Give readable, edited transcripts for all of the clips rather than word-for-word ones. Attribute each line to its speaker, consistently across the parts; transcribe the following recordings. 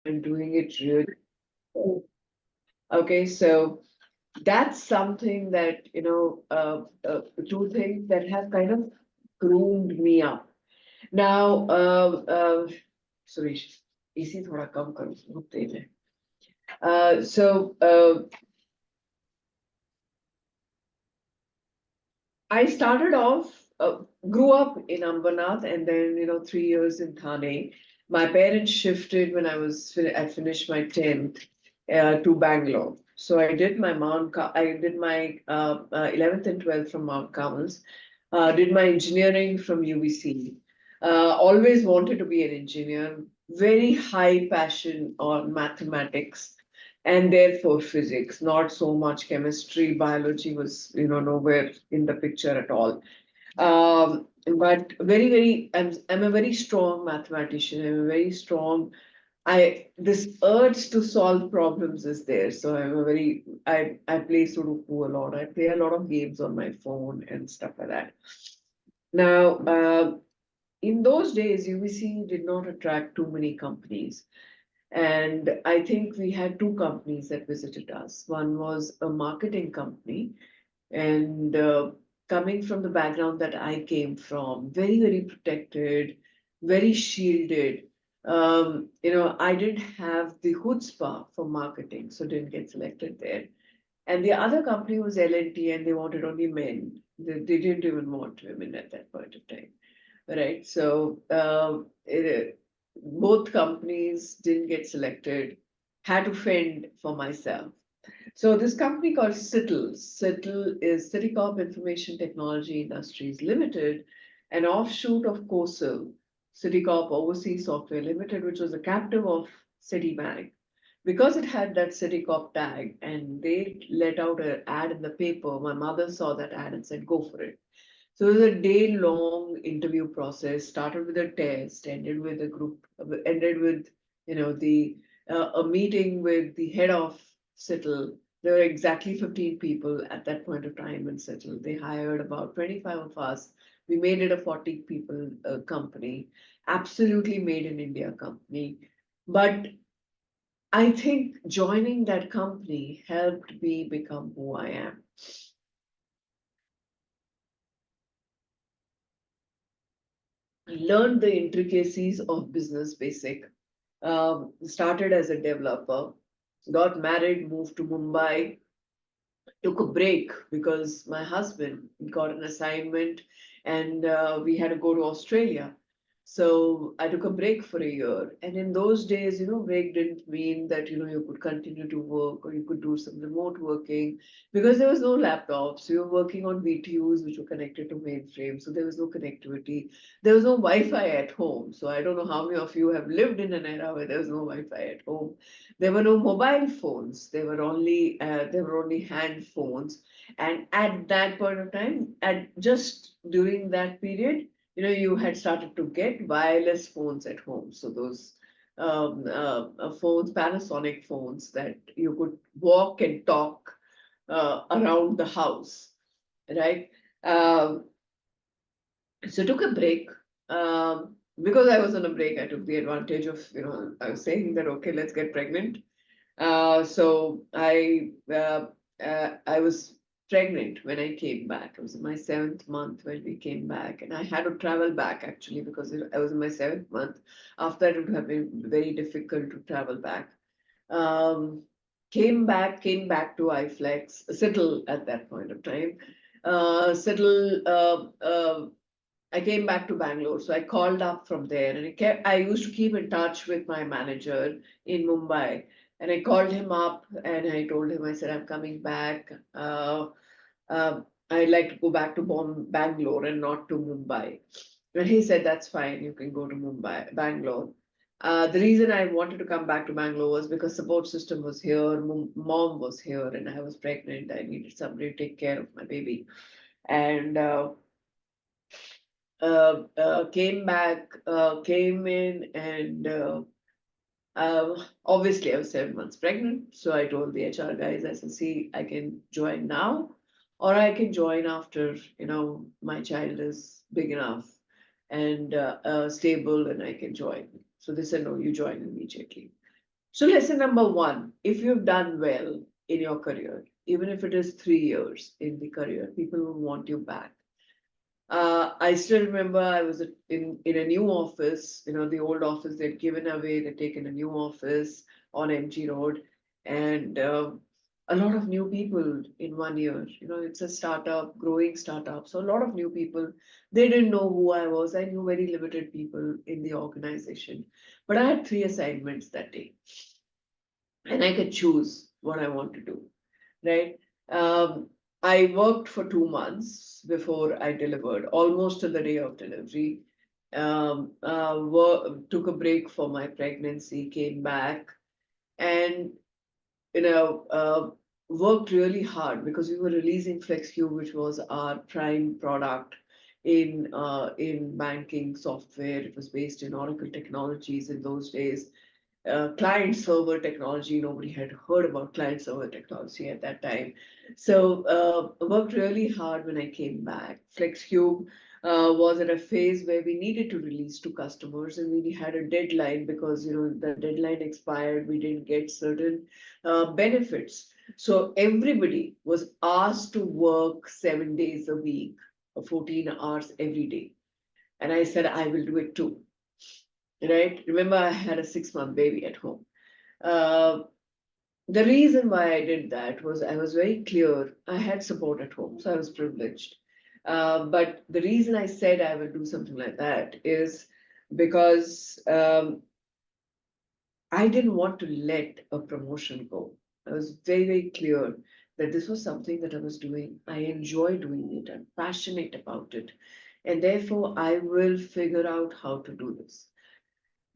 Speaker 1: and doing it really well. Okay, so that's something that, two things that have kind of groomed me up. Now, Suresh, इसी थोड़ा कम करो बहुत तेज है. I started off, grew up in Ambernath, and then 3 years in Thane. My parents shifted when I finished my 10th to Bangalore. So I did my 11th and 12th from Mount Carmel's, did my engineering from UBC. Always wanted to be an engineer, very high passion on mathematics and therefore physics, not so much chemistry. Biology was, nowhere in the picture at all. But I'm a very strong mathematician. I'm a very strong, this urge to solve problems is there. So I play Sudoku a lot. I play a lot of games on my phone and stuff like that. Now, in those days, UBC did not attract too many companies. And I think we had two companies that visited us. One was a marketing company, and coming from the background that I came from, very, very protected, very shielded. I didn't have the chutzpah for marketing, so didn't get selected there. And the other company was L&T, and they wanted only men. They didn't even want women at that point of time, right? So both companies didn't get selected, had to fend for myself. So this company called CITL is Citicorp Information Technology Industries Limited, an offshoot of COSL, Citicorp Overseas Software Limited, which was a captive of Citibank. Because it had that Citicorp tag and they let out an ad in the paper, my mother saw that ad and said, go for it. So it was a day-long interview process, started with a test, ended with, a meeting with the head of CITL. There were exactly 15 people at that point of time in CITL. They hired about 25 of us. We made it a 40 people company, absolutely made in India company. But I think joining that company helped me become who I am. Learned the intricacies of business basic. Started as a developer, got married, moved to Mumbai, took a break because my husband got an assignment and we had to go to Australia. So I took a break for a year. And in those days, break didn't mean that, you could continue to work or you could do some remote working because there was no laptops. You were working on VTUs, which were connected to mainframe. So there was no connectivity. There was no Wi-Fi at home. So I don't know how many of you have lived in an era where there was no Wi-Fi at home. There were no mobile phones. There were only hand phones. And at that point of time, at just during that period, you had started to get wireless phones at home. So those phones, Panasonic phones that you could walk and talk around the house, right? Um, so took a break. Because I was on a break, I took the advantage of, I was saying that, okay, let's get pregnant. So I was pregnant when I came back. It was in my 7th month when we came back, and I had to travel back actually because I was in my 7th month. After that, it would have been very difficult to travel back. Um, came back to iFlex, Settle at that point of time. Settle. I came back to Bangalore, so I called up from there, and I used to keep in touch with my manager in Mumbai, and I called him up and I told him, I said, I'm coming back. Uh, I'd like to go back to Bangalore and not to Mumbai. And he said, that's fine, you can go to Bangalore. The reason I wanted to come back to Bangalore was because support system was here, mom was here, and I was pregnant. I needed somebody to take care of my baby. And came back, came in, and obviously I was 7 months pregnant. So I told the HR guys, I said, see, I can join now, or I can join after, my child is big enough and stable and I can join. So they said, no, you join immediately. So lesson number one, if you've done well in your career, even if it is 3 years in the career, people will want you back. I still remember I was in a new office, the old office they'd given away, they'd taken a new office on MG Road, and a lot of new people in 1 year. It's a startup, growing startup, so a lot of new people. They didn't know who I was. I knew very limited people in the organization, but I had three assignments that day, and I could choose what I want to do, right? Um, I worked for 2 months before I delivered, almost to the day of delivery. Took a break for my pregnancy, came back, and you know, uh, worked really hard because we were releasing FlexCube, which was our prime product in banking software. It was based in Oracle technologies in those days. Client server technology. Nobody had heard about client server technology at that time. So worked really hard when I came back. FlexCube was at a phase where we needed to release to customers, and we had a deadline because the deadline expired. We didn't get certain benefits. So everybody was asked to work 7 days a week, 14 hours every day. And I said, I will do it too. Right? Remember, I had a 6-month baby at home. Uh, the reason why I did that was I was very clear. I had support at home, so I was privileged. But the reason I said I would do something like that is because I didn't want to let a promotion go. I was very, very clear that this was something that I was doing. I enjoy doing it. I'm passionate about it. And therefore, I will figure out how to do this.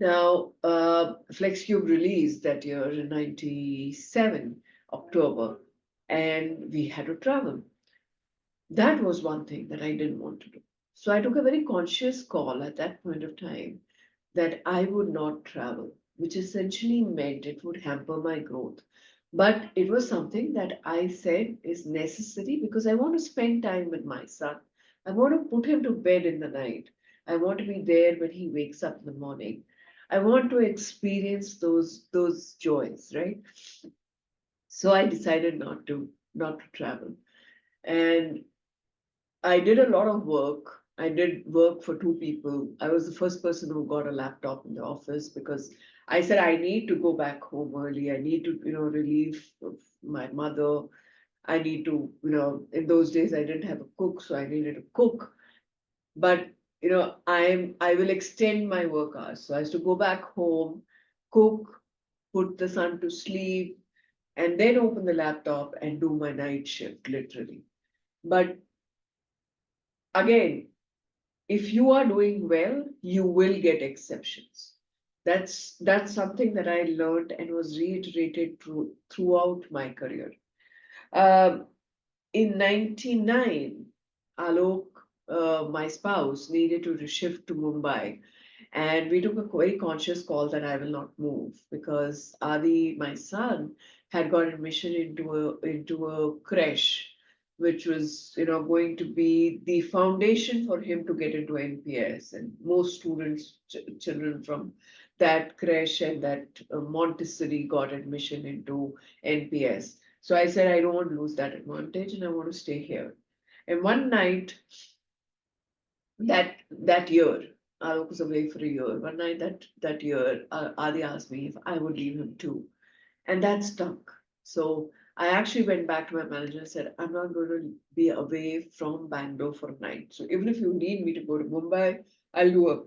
Speaker 1: Now, FlexCube released that year in 97, October, and we had to travel. That was one thing that I didn't want to do. So I took a very conscious call at that point of time that I would not travel, which essentially meant it would hamper my growth. But it was something that I said is necessary because I want to spend time with my son. I want to put him to bed in the night. I want to be there when he wakes up in the morning. I want to experience those joys, right? So I decided not to travel. And I did a lot of work. I did work for two people. I was the first person who got a laptop in the office because I said I need to go back home early. I need to, relieve my mother. I need to, in those days I didn't have a cook, so I needed to cook. But I will extend my work hours. So I used to go back home, cook, put the son to sleep, and then open the laptop and do my night shift, literally. But again, if you are doing well, you will get exceptions. That's something that I learned and was reiterated throughout my career. Um, in 99, Alok, my spouse, needed to shift to Mumbai. And we took a very conscious call that I will not move because Adi, my son, had got admission into a creche, which was going to be the foundation for him to get into NPS. And most students, children from that creche and that Montessori got admission into NPS. So I said I don't want to lose that advantage, and I want to stay here. And one night that year, Alok was away for a year. One night that year, Adi asked me if I would leave him too, and that stuck. So I actually went back to my manager and said, I'm not going to be away from Bangalore for a night. So even if you need me to go to Mumbai, I'll do a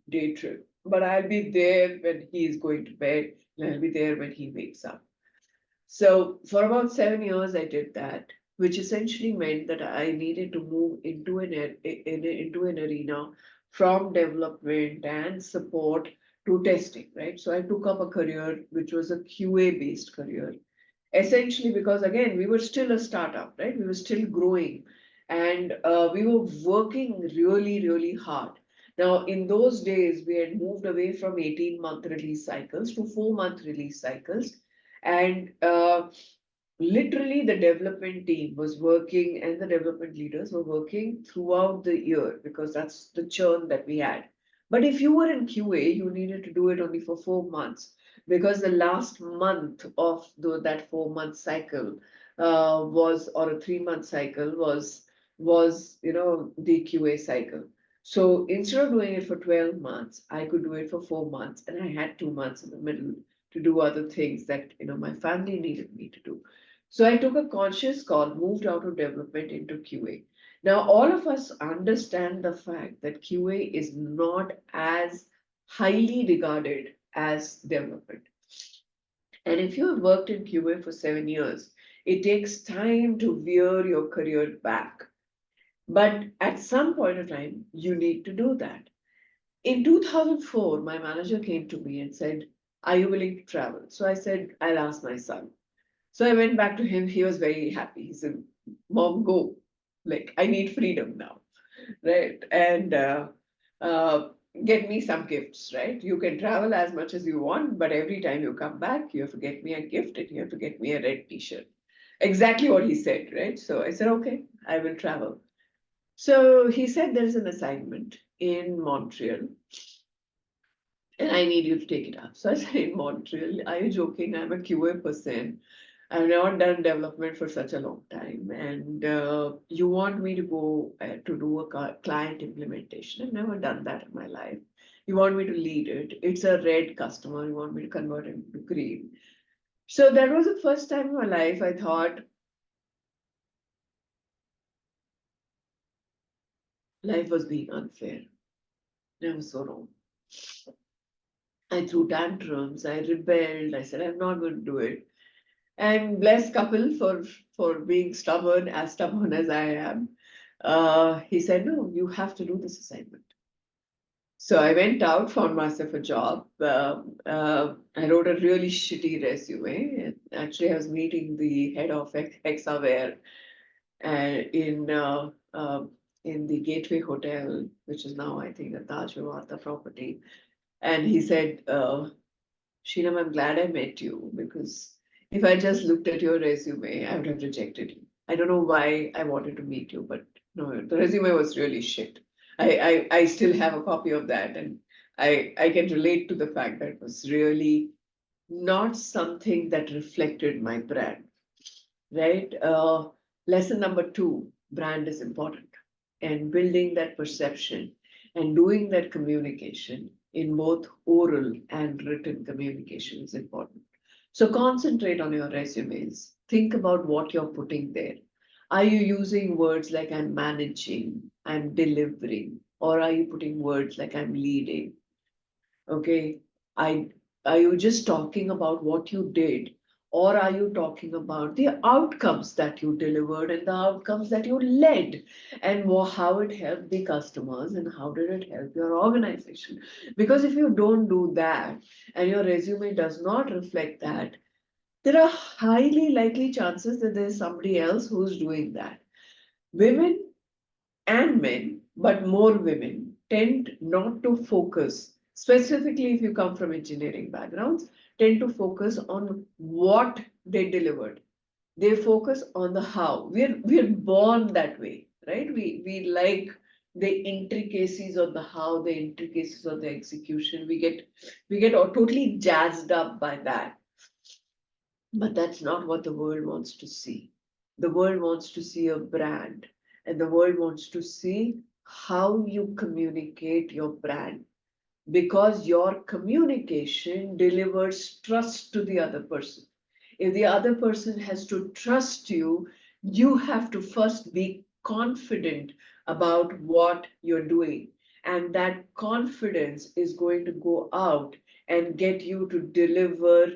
Speaker 1: day trip. But I'll be there when he is going to bed, and I'll be there when he wakes up. So for about 7 years, I did that, which essentially meant that I needed to move into an arena from development and support to testing, right? So I took up a career which was a QA based career, essentially because again we were still a startup, right? We were still growing, and we were working really, really hard. Now, in those days, we had moved away from 18-month release cycles to 4-month release cycles, and literally the development team was working and the development leaders were working throughout the year because that's the churn that we had. But if you were in QA, you needed to do it only for 4 months. because the last month of that 4 month cycle was, or a 3 month cycle was the QA cycle. So instead of doing it for 12 months, I could do it for 4 months, and I had 2 months in the middle to do other things that my family needed me to do. So I took a conscious call, moved out of development into QA. Now all of us understand the fact that QA is not as highly regarded as development. And if you have worked in QA for 7 years, it takes time to veer your career back. But at some point of time, you need to do that. In 2004, my manager came to me and said, "Are you willing to travel?" So I said, "I'll ask my son." So I went back to him. He was very happy. He said, "Mom, go. Like, I need freedom now." Right? And uh, get me some gifts, right? You can travel as much as you want, but every time you come back, you have to get me a gift and you have to get me a red t-shirt. Exactly what he said, right? So I said, okay, I will travel. So he said there's an assignment in Montreal and I need you to take it up. So I said, in Montreal, are you joking? I'm a QA person. I've not done development for such a long time, and you want me to go to do a client implementation. I've never done that in my life. You want me to lead it. It's a red customer. You want me to convert it to green. So that was the first time in my life I thought life was being unfair. It was so wrong. I threw tantrums. I rebelled. I said, I'm not going to do it. And bless couple for being as stubborn as I am. He said, no, you have to do this assignment. So I went out, found myself a job. I wrote a really shitty resume. Actually, I was meeting the head of Hexaware in in the Gateway Hotel, which is now, I think, a Taj Vivanta property. And he said, Sheelam, I'm glad I met you, because if I just looked at your resume, I would have rejected you. I don't know why I wanted to meet you, but no, the resume was really shit. I still have a copy of that, and I can relate to the fact that it was really not something that reflected my brand, right? Lesson number two, brand is important, and building that perception and doing that communication in both oral and written communication is important. So concentrate on your resumes. Think about what you're putting there. Are you using words like I'm managing, I'm delivering, or are you putting words like I'm leading? Okay. I Are you just talking about what you did, or are you talking about the outcomes that you delivered and the outcomes that you led, and how it helped the customers and how did it help your organization? Because if you don't do that and your resume does not reflect that, there are highly likely chances that there's somebody else who's doing that. Women and men, but more women, tend not to focus, specifically if you come from engineering backgrounds, tend to focus on what they delivered. They focus on the how. We're born that way, right? We like the intricacies of the how, the intricacies of the execution. We get all totally jazzed up by that. But that's not what the world wants to see. The world wants to see a brand, and the world wants to see how you communicate your brand, because your communication delivers trust to the other person. If the other person has to trust you, you have to first be confident about what you're doing. And that confidence is going to go out and get you to deliver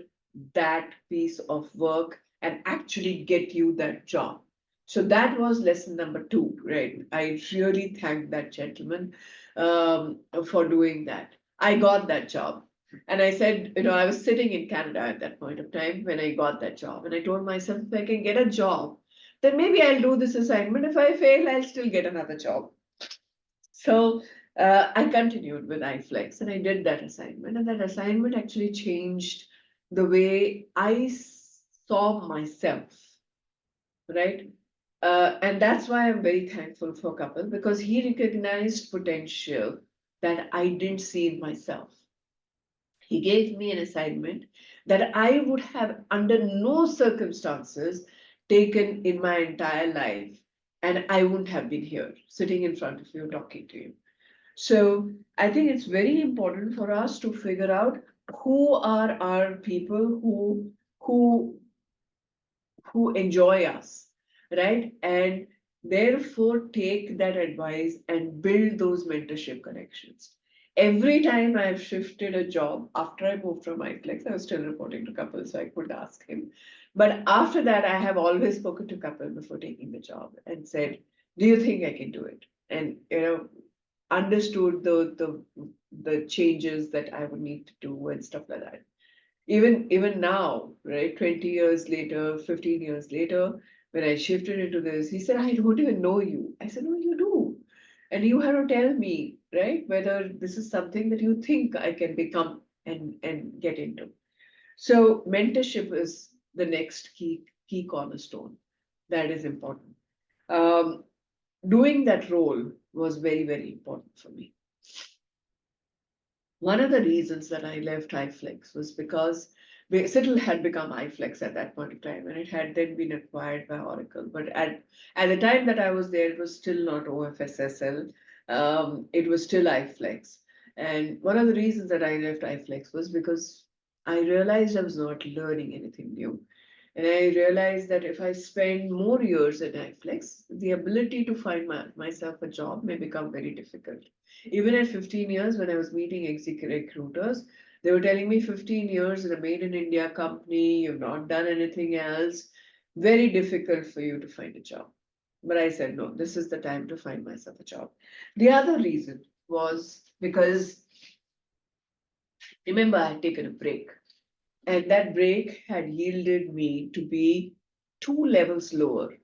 Speaker 1: that piece of work and actually get you that job. So that was lesson number two, right? I really thank that gentleman for doing that. I got that job. And I said, I was sitting in Canada at that point of time when I got that job. And I told myself, if I can get a job, then maybe I'll do this assignment. If I fail, I'll still get another job. So I continued with iFlex and I did that assignment. And that assignment actually changed the way I saw myself, right? And that's why I'm very thankful for Kapil, because he recognized potential that I didn't see in myself. He gave me an assignment that I would have under no circumstances taken in my entire life, and I wouldn't have been here sitting in front of you talking to you. So I think it's very important for us to figure out who are our people who who enjoy us, right? And therefore take that advice and build those mentorship connections. Every time I've shifted a job after I moved from iFlex, I was still reporting to Kapil, so I could ask him. But after that, I have always spoken to Kapil before taking the job and said, "Do you think I can do it?" And understood the changes that I would need to do and stuff like that. Even now, right, 20 years later, 15 years later, when I shifted into this, he said, "I don't even know you." I said, "No, you do. And you have to tell me, right, whether this is something that you think I can become and get into." So mentorship is the next key cornerstone that is important. Um, Doing that role was very, very important for me. One of the reasons that I left iFlex was because Citadel had become iFlex at that point of time, and it had then been acquired by Oracle. But at the time that I was there, it was still not OFSSL. It was still iFlex. And one of the reasons that I left iFlex was because I realized I was not learning anything new. And I realized that if I spend more years at iFlex, the ability to find myself a job may become very difficult. Even at 15 years, when I was meeting executive recruiters, they were telling me 15 years in a made in India company, you've not done anything else, very difficult for you to find a job. But I said, no, this is the time to find myself a job. The other reason was because, remember, I had taken a break, and that break had yielded me to be 2 levels lower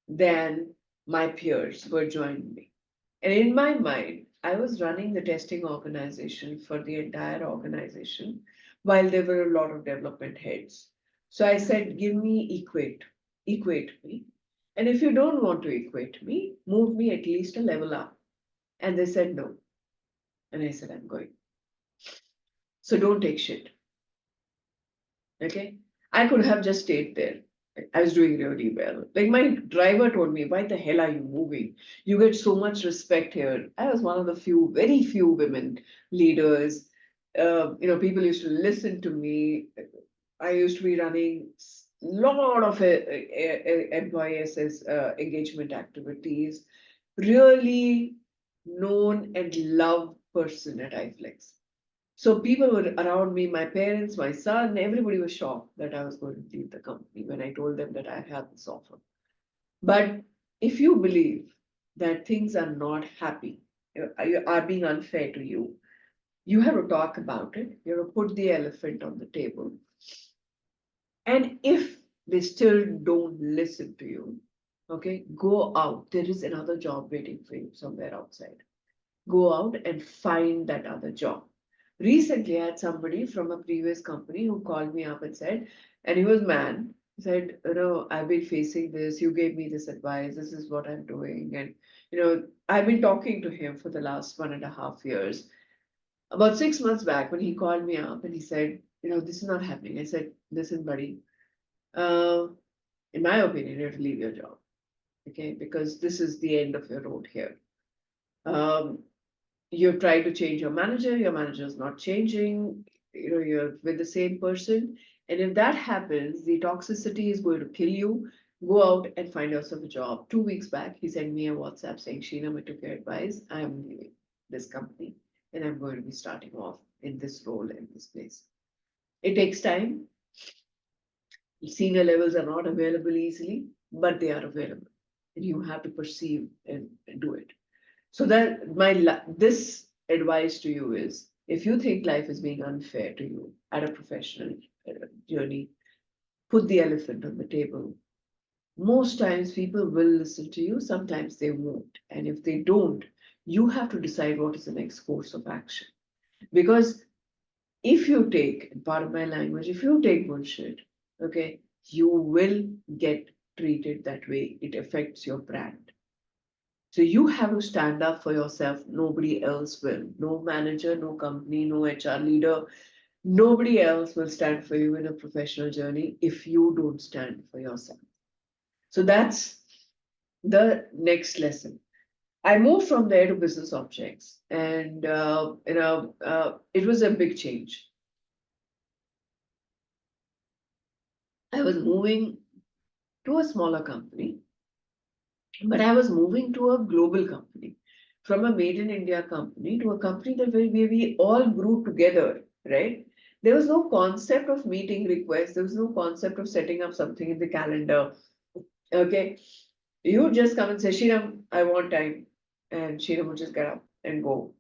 Speaker 1: than my peers who had joined me. And in my mind, I was running the testing organization for the entire organization while there were a lot of development heads. So I said, give me equate me. And if you don't want to equate me, move me at least a level up. And they said no. And I said, I'm going. So don't take shit. Okay. I could have just stayed there. I was doing really well. Like my driver told me, why the hell are you moving? You get so much respect here. I was one of the few, very few women leaders. People used to listen to me. I used to be running lot of employee engagement activities. Really known and loved person at iFlex. So people were around me, my parents, my son, everybody was shocked that I was going to leave the company when I told them that I had this offer. But if you believe that things are not happy, are being unfair to you, you have to talk about it. You have to put the elephant on the table. And if they still don't listen to you, okay, go out. There is another job waiting for you somewhere outside. Go out and find that other job. Recently, I had somebody from a previous company who called me up and said, and he was man, he said, I've been facing this, you gave me this advice, this is what I'm doing. And, I've been talking to him for the last 1.5 years. About 6 months back, when he called me up and he said, this is not happening. I said, listen, buddy, uh, in my opinion, you have to leave your job, okay? Because this is the end of your road here. Um, you've tried to change your manager is not changing, you're with the same person. And if that happens, the toxicity is going to kill you. Go out and find yourself a job. 2 weeks back, he sent me a WhatsApp saying, Sheena, I took your advice. I am leaving this company and I'm going to be starting off in this role in this place. It takes time. Senior levels are not available easily, but they are available. And you have to perceive and do it. So that this advice to you is, if you think life is being unfair to you at a professional journey, put the elephant on the table. Most times people will listen to you, sometimes they won't. And if they don't, you have to decide what is the next course of action. Because if you take, part of my language, if you take bullshit, okay, you will get treated that way. It affects your brand. So you have to stand up for yourself. Nobody else will. No manager, no company, no HR leader. Nobody else will stand for you in a professional journey if you don't stand for yourself. So that's the next lesson. I moved from there to business objects, and it was a big change. I was moving to a smaller company, but I was moving to a global company, from a made in India company to a company that where we all grew together, right? There was no concept of meeting requests. There was no concept of setting up something in the calendar. Okay. You just come and say, Shinam, I want time. And Shinam would just get up and go.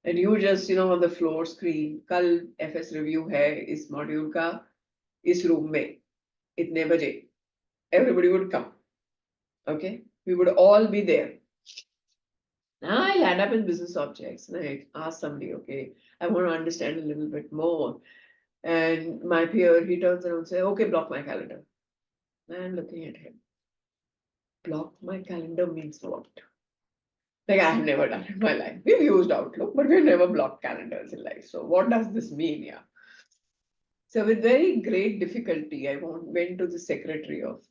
Speaker 1: And you just, on the floor scream, Kal FS review hai is module ka, is room mein, itne baje. Everybody would come. Okay. We would all be there. Now I land up in business objects and I ask somebody, okay, I want to understand a little bit more. And my peer, he turns around and says, okay, block my calendar. And I'm looking at him. Block my calendar means what? Like I have never done it in my life. We've used Outlook, but we've never blocked calendars in life. So what does this mean? Yeah. So with very great difficulty, I went to the secretary of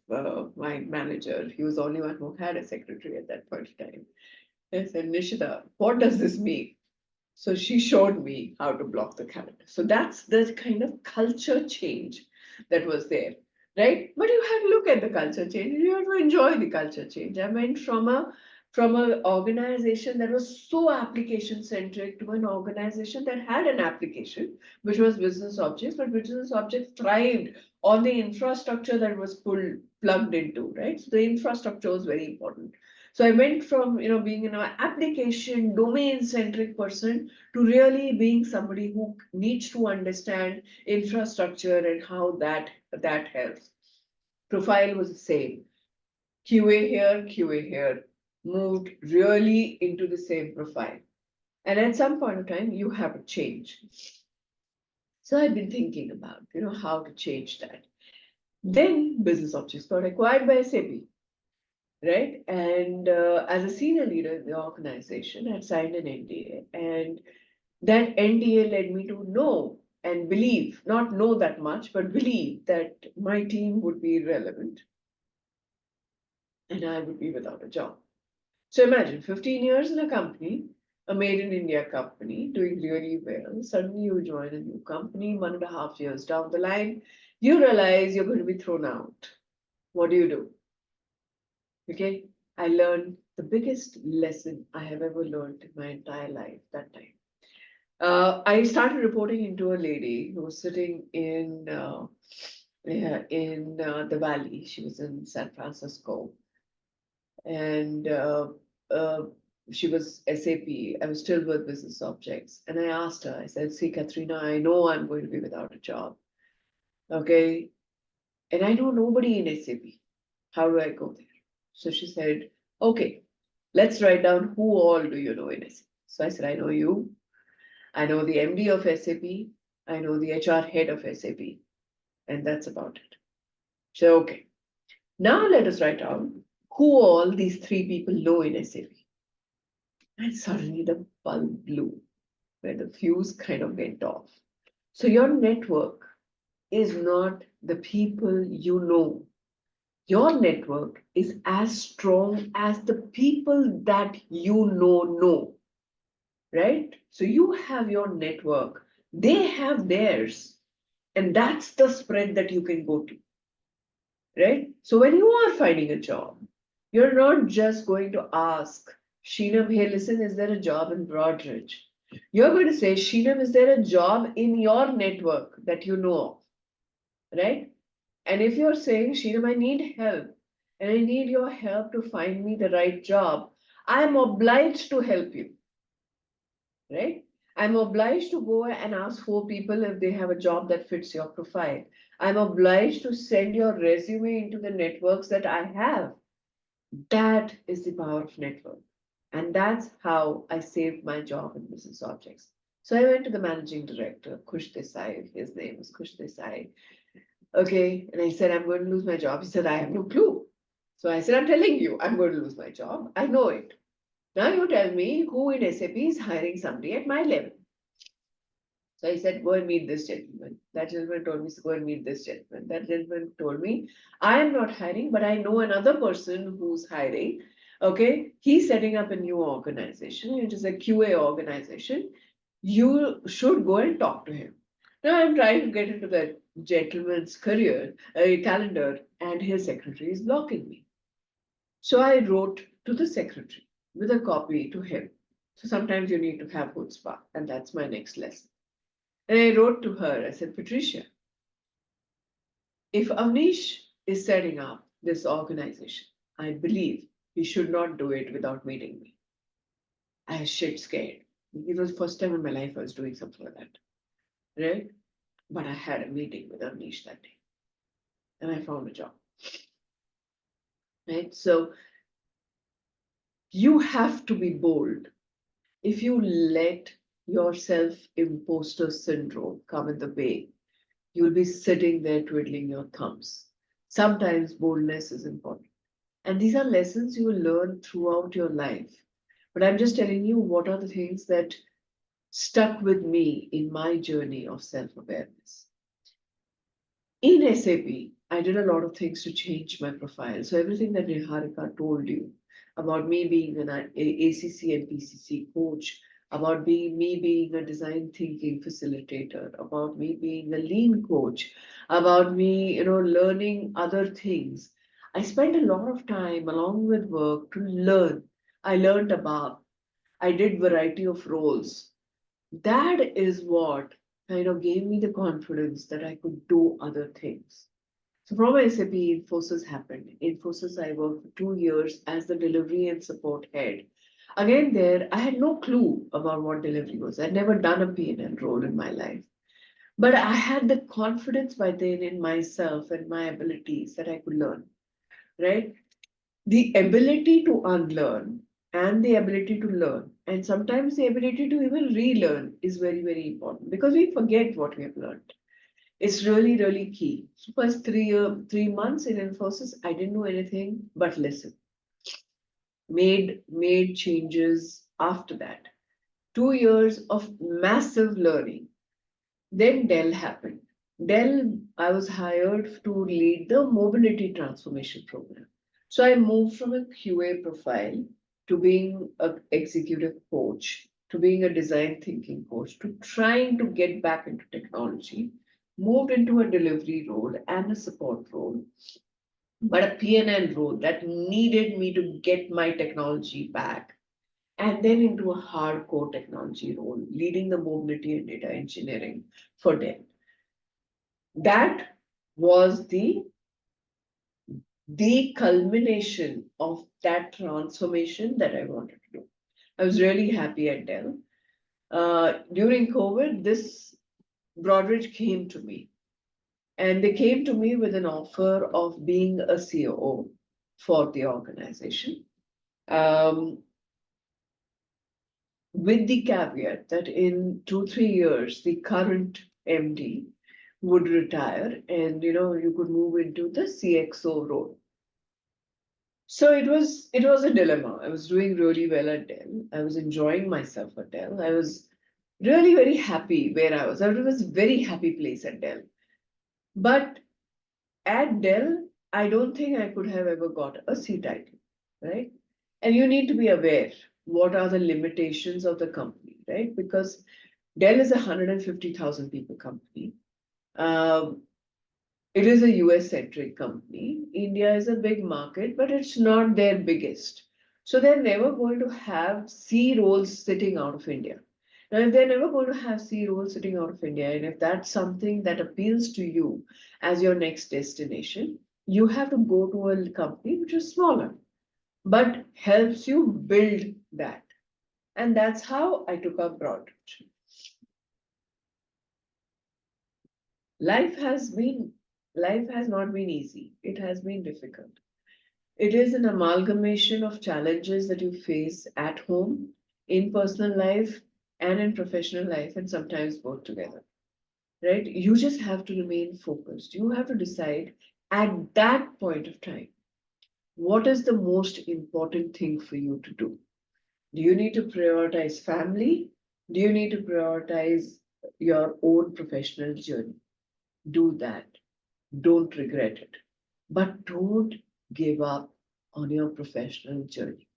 Speaker 1: my manager. He was the only one who had a secretary at that point in time. I said, Nishita, what does this mean? So she showed me how to block the calendar. So that's the kind of culture change that was there, right? But you had to look at the culture change. You have to enjoy the culture change. I went from an organization that was so application centric to an organization that had an application, which was business objects, but business objects thrived on the infrastructure that was plugged into, right? So the infrastructure was very important. So I went from being an application domain centric person to really being somebody who needs to understand infrastructure and how that helps. Profile was the same. QA here, moved really into the same profile. And at some point of time, you have to change. So I've been thinking about, how to change that. Then business objects got acquired by SAP, right? And as a senior leader in the organization, I signed an NDA, and that NDA led me to know and believe, not know that much, but believe that my team would be relevant and I would be without a job. So imagine 15 years in a company, a made in India company, doing really well. Suddenly you join a new company, 1.5 years down the line, you realize you're going to be thrown out. What do? Okay, I learned the biggest lesson I have ever learned in my entire life that time. I started reporting into a lady who was sitting in the valley. She was in San Francisco, and uh, she was SAP. I was still with business objects, and I asked her. I said, "See, Katrina, I know I'm going to be without a job. Okay, and I know nobody in SAP. How do I go there?" So she said, "Okay, let's write down who all do you know in SAP." So I said, "I know you. I know the MD of SAP. I know the HR head of SAP, and that's about it." So, okay, now let us write down who all these three people know in SAP. And suddenly the bulb blew, where the fuse kind of went off. So, your network is not the people you know. Your network is as strong as the people that you know, right? So, you have your network, they have theirs. And that's the spread that you can go to, right? So when you are finding a job, you're not just going to ask, Sheenam, hey, listen, is there a job in Broadridge? You're going to say, Sheenam, is there a job in your network that you know of, right? And if you're saying, Sheenam, I need help and I need your help to find me the right job, I'm obliged to help you, right? I'm obliged to go and ask 4 people if they have a job that fits your profile. I'm obliged to send your resume into the networks that I have. That is the power of network. And that's how I saved my job in business objects. So I went to the managing director, Kush Desai, his name is Kush Desai. Okay, and I said, I'm going to lose my job. He said, I have no clue. So I said, I'm telling you, I'm going to lose my job. I know it. Now you tell me who in SAP is hiring somebody at my level. So I said, go and meet this gentleman. That gentleman told me, go and meet this gentleman. That gentleman told me, I am not hiring, but I know another person who's hiring. Okay, he's setting up a new organization. It is a QA organization. You should go and talk to him. Now I'm trying to get into that gentleman's career, calendar, and his secretary is blocking me. So I wrote to the secretary with a copy to him. So sometimes you need to have chutzpah, and that's my next lesson. And I wrote to her, I said, Patricia, if Avnish is setting up this organization, I believe he should not do it without meeting me. I was shit scared. It was the first time in my life I was doing something like that. Right? But I had a meeting with Avnish that day. And I found a job. Right? So you have to be bold. If you let your self-imposter syndrome come in the way, you'll be sitting there twiddling your thumbs. Sometimes boldness is important. And these are lessons you will learn throughout your life. But I'm just telling you what are the things that stuck with me in my journey of self awareness. In SAP, I did a lot of things to change my profile. So, everything that Niharika told you about me being an ACC and PCC coach, about me being a design thinking facilitator, about me being a lean coach, about me, learning other things. I spent a lot of time along with work to learn. I learned about, I did variety of roles. That is what kind of gave me the confidence that I could do other things. So from SAP, Infosys happened. Infosys, I worked for 2 years as the delivery and support head. Again, there, I had no clue about what delivery was. I'd never done a P&L role in my life. But I had the confidence by then in myself and my abilities that I could learn, right? The ability to unlearn and the ability to learn, and sometimes the ability to even relearn is very, very important because we forget what we have learned. It's really, really key. So first 3 months in Infosys, I didn't know anything but listen. Made changes after that. 2 years of massive learning. Then Dell happened. Dell, I was hired to lead the mobility transformation program. So I moved from a QA profile to being an executive coach, to being a design thinking coach, to trying to get back into technology, moved into a delivery role and a support role, but a P&L role that needed me to get my technology back, and then into a hardcore technology role, leading the mobility and data engineering for Dell. That was the culmination of that transformation that I wanted to do. I was really happy at Dell. During COVID, this Broadridge came to me, and they came to me with an offer of being a COO for the organization, um, with the caveat that in 2 3 years the current MD would retire, and you could move into the CXO role. So it was a dilemma. I was doing really well at Dell. I was enjoying myself at Dell. I was really very happy where I was. I was a very happy place at Dell. But at Dell, I don't think I could have ever got a C title, right? And you need to be aware what are the limitations of the company, right? Because Dell is a 150,000 people company. Um, it is a US centric company. India is a big market, but it's not their biggest. So they're never going to have C roles sitting out of India. Now, if they're never going to have C roles sitting out of India, and if that's something that appeals to you as your next destination, you have to go to a company which is smaller, but helps you build that. And that's how I took up Broadridge. Life has been, life has not been easy. It has been difficult. It is an amalgamation of challenges that you face at home, in personal life, and in professional life, and sometimes both together, right? You just have to remain focused. You have to decide at that point of time what is the most important thing for you to do. Do you need to prioritize family? Do you need to prioritize your own professional journey. Do that. Don't regret it. But don't give up on your professional journey.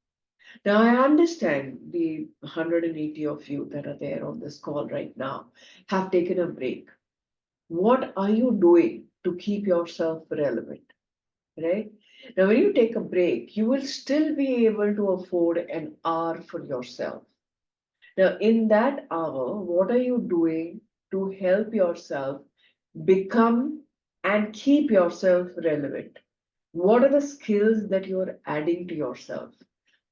Speaker 1: Now, I understand the 180 of you that are there on this call right now have taken a break. What are you doing to keep yourself relevant? Right? Now, when you take a break, you will still be able to afford an hour for yourself. Now, in that hour, what are you doing to help yourself become and keep yourself relevant? What are the skills that you're adding to yourself?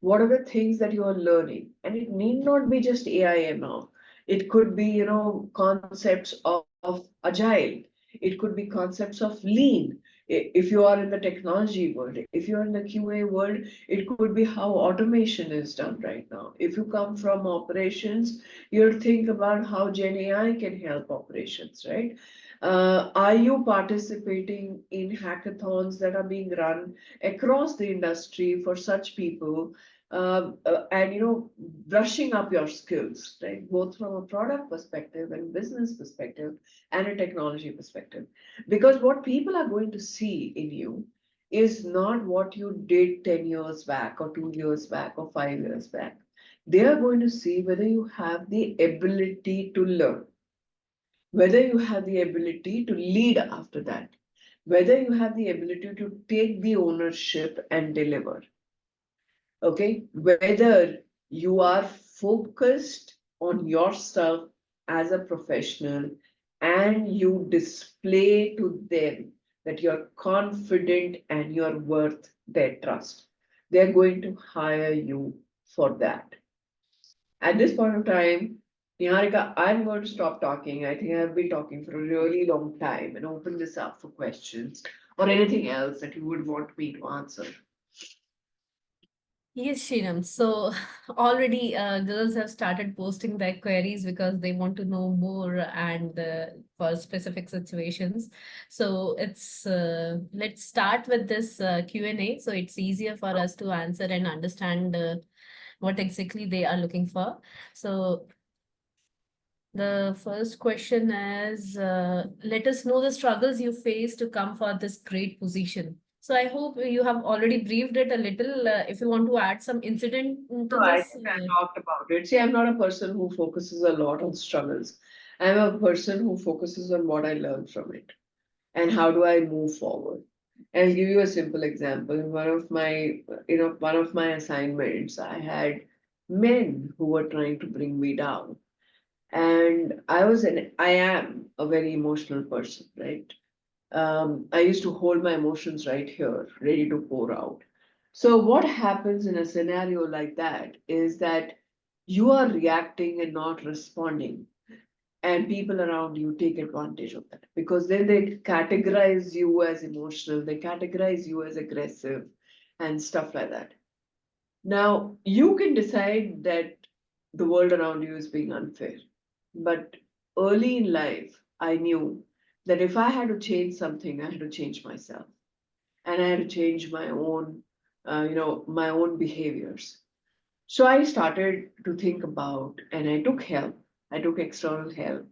Speaker 1: What are the things that you are learning? And it need not be just AI now. It could be, concepts of agile. It could be concepts of lean. If you are in the technology world, if you're in the QA world, it could be how automation is done right now. If you come from operations, you'll think about how Gen AI can help operations, right? Are you participating in hackathons that are being run across the industry for such people? And brushing up your skills, right? Both from a product perspective and business perspective and a technology perspective. Because what people are going to see in you is not what you did 10 years back or 2 years back or 5 years back. They are going to see whether you have the ability to learn, whether you have the ability to lead after that, whether you have the ability to take the ownership and deliver. Okay, whether you are focused on yourself as a professional and you display to them that you're confident and you're worth their trust, they're going to hire you for that. At this point of time, Niharika, I'm going to stop talking. I think I've been talking for a really long time and open this up for questions or anything else that you would want me to answer.
Speaker 2: Yes, Sriram. So already girls have started posting their queries because they want to know more and for specific situations. So it's let's start with this Q&A so it's easier for us to answer and understand what exactly they are looking for. So the first question is, let us know the struggles you face to come for this great position. So I hope you have already briefed it a little. If you want to add some incident
Speaker 1: No,
Speaker 2: into
Speaker 1: I
Speaker 2: this.
Speaker 1: think I talked about it. See, I'm not a person who focuses a lot on struggles. I'm a person who focuses on what I learn from it and how do I move forward. And I'll give you a simple example. One of my assignments, I had men who were trying to bring me down. And I am a very emotional person, right? I used to hold my emotions right here, ready to pour out. So, what happens in a scenario like that is that you are reacting and not responding, and people around you take advantage of that because then they categorize you as emotional, they categorize you as aggressive, and stuff like that. Now, you can decide that the world around you is being unfair. But early in life, I knew that if I had to change something, I had to change myself and I had to change my own behaviors. So I started to think about, and I took help. I took external help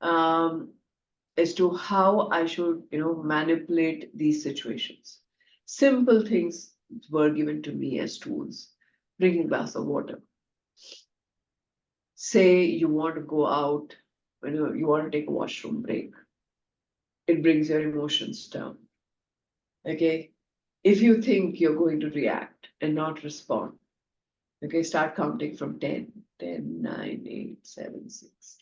Speaker 1: um, as to how I should, manipulate these situations. Simple things were given to me as tools. Drink a glass of water. Say you want to go out, you want to take a washroom break. It brings your emotions down. Okay. If you think you're going to react and not respond, okay, start counting from 10, 10, 9, 8, 7, 6.